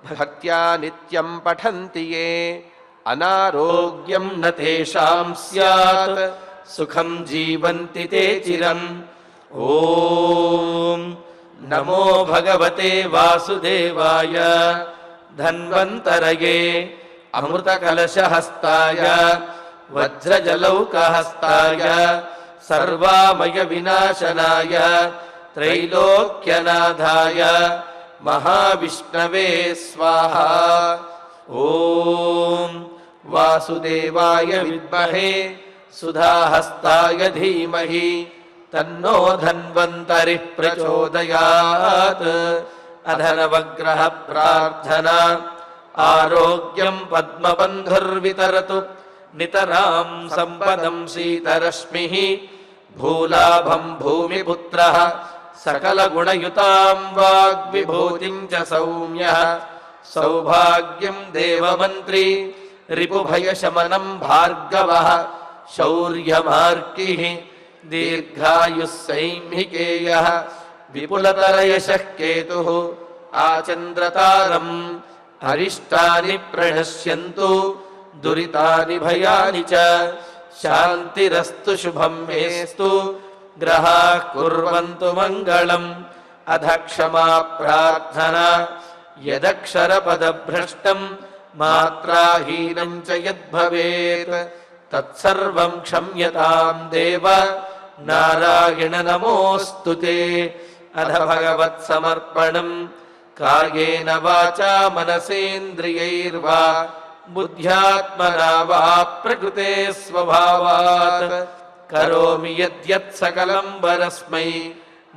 భక్త్యా నిత్యం పఠంతి యే అనారోగ్యం న తేషాం స్యాత్ సుఖం జీవంతి తే చిరం. ఓం నమో భగవతే వాసుదేవాయ ధన్వంతరయే అమృతకలశహస్తాయ వజ్రజలౌకహస్తాయ సర్వామయ వినాశనాయ త్రైలోక్యనాథాయ మహావిష్ణవే స్వాహా. ఓం వాసుదేవాయ విద్మహే సుధాహస్తాయ ధీమహి తన్నో ధన్వంతరి ప్రచోదయాత్. అధనవగ్రహ ప్రార్థనా ఆరోగ్యం పద్మబంధుర్వితరతు నితరాం సంపదం శీతరశ్మిః భూలాభం భూమిపుత్రః సకలగుణయుతాం వాగ్విభూతిం చ సౌమ్యః సౌభాగ్యం దేవమంత్రీ రిపుభయశమనం భార్గవః శౌర్యమార్కిః దీర్ఘాయుః సైంహికేయః విపులతరయశః కేతుః ఆచంద్రతారం అరిష్టాని ప్రణశ్యంతు దురితాని భయాని చ శాంతిరస్తు శుభం మేస్తు గ్రహాః కుర్వంతు మంగళం. అధ క్షమా ప్రార్థనా యదక్షరపదభ్రష్టం మాత్రాహీనం చ యద్భవేత్ తత్సర్వం క్షమ్యతాం దేవ నారాయణ నమోऽस्तु తే. అధ భగవత్సమర్పణం కాయేన వాచా మనసేంద్రియైర్వా బుద్ధ్యాత్మనా వా ప్రకృతే స్వభావాత్ కరోమి యద్యత్ సకలం వరస్మై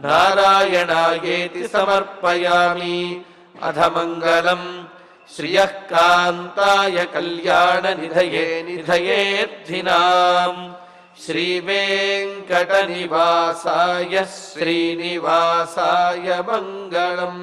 నారాయణాయేతి సమర్పయామి. అధ మంగళం శ్రియః కాంతాయ కళ్యాణ నిధయే నిధయేర్థినాం శ్రీవేంకట నివాసాయ శ్రీనివాసాయ మంగళం.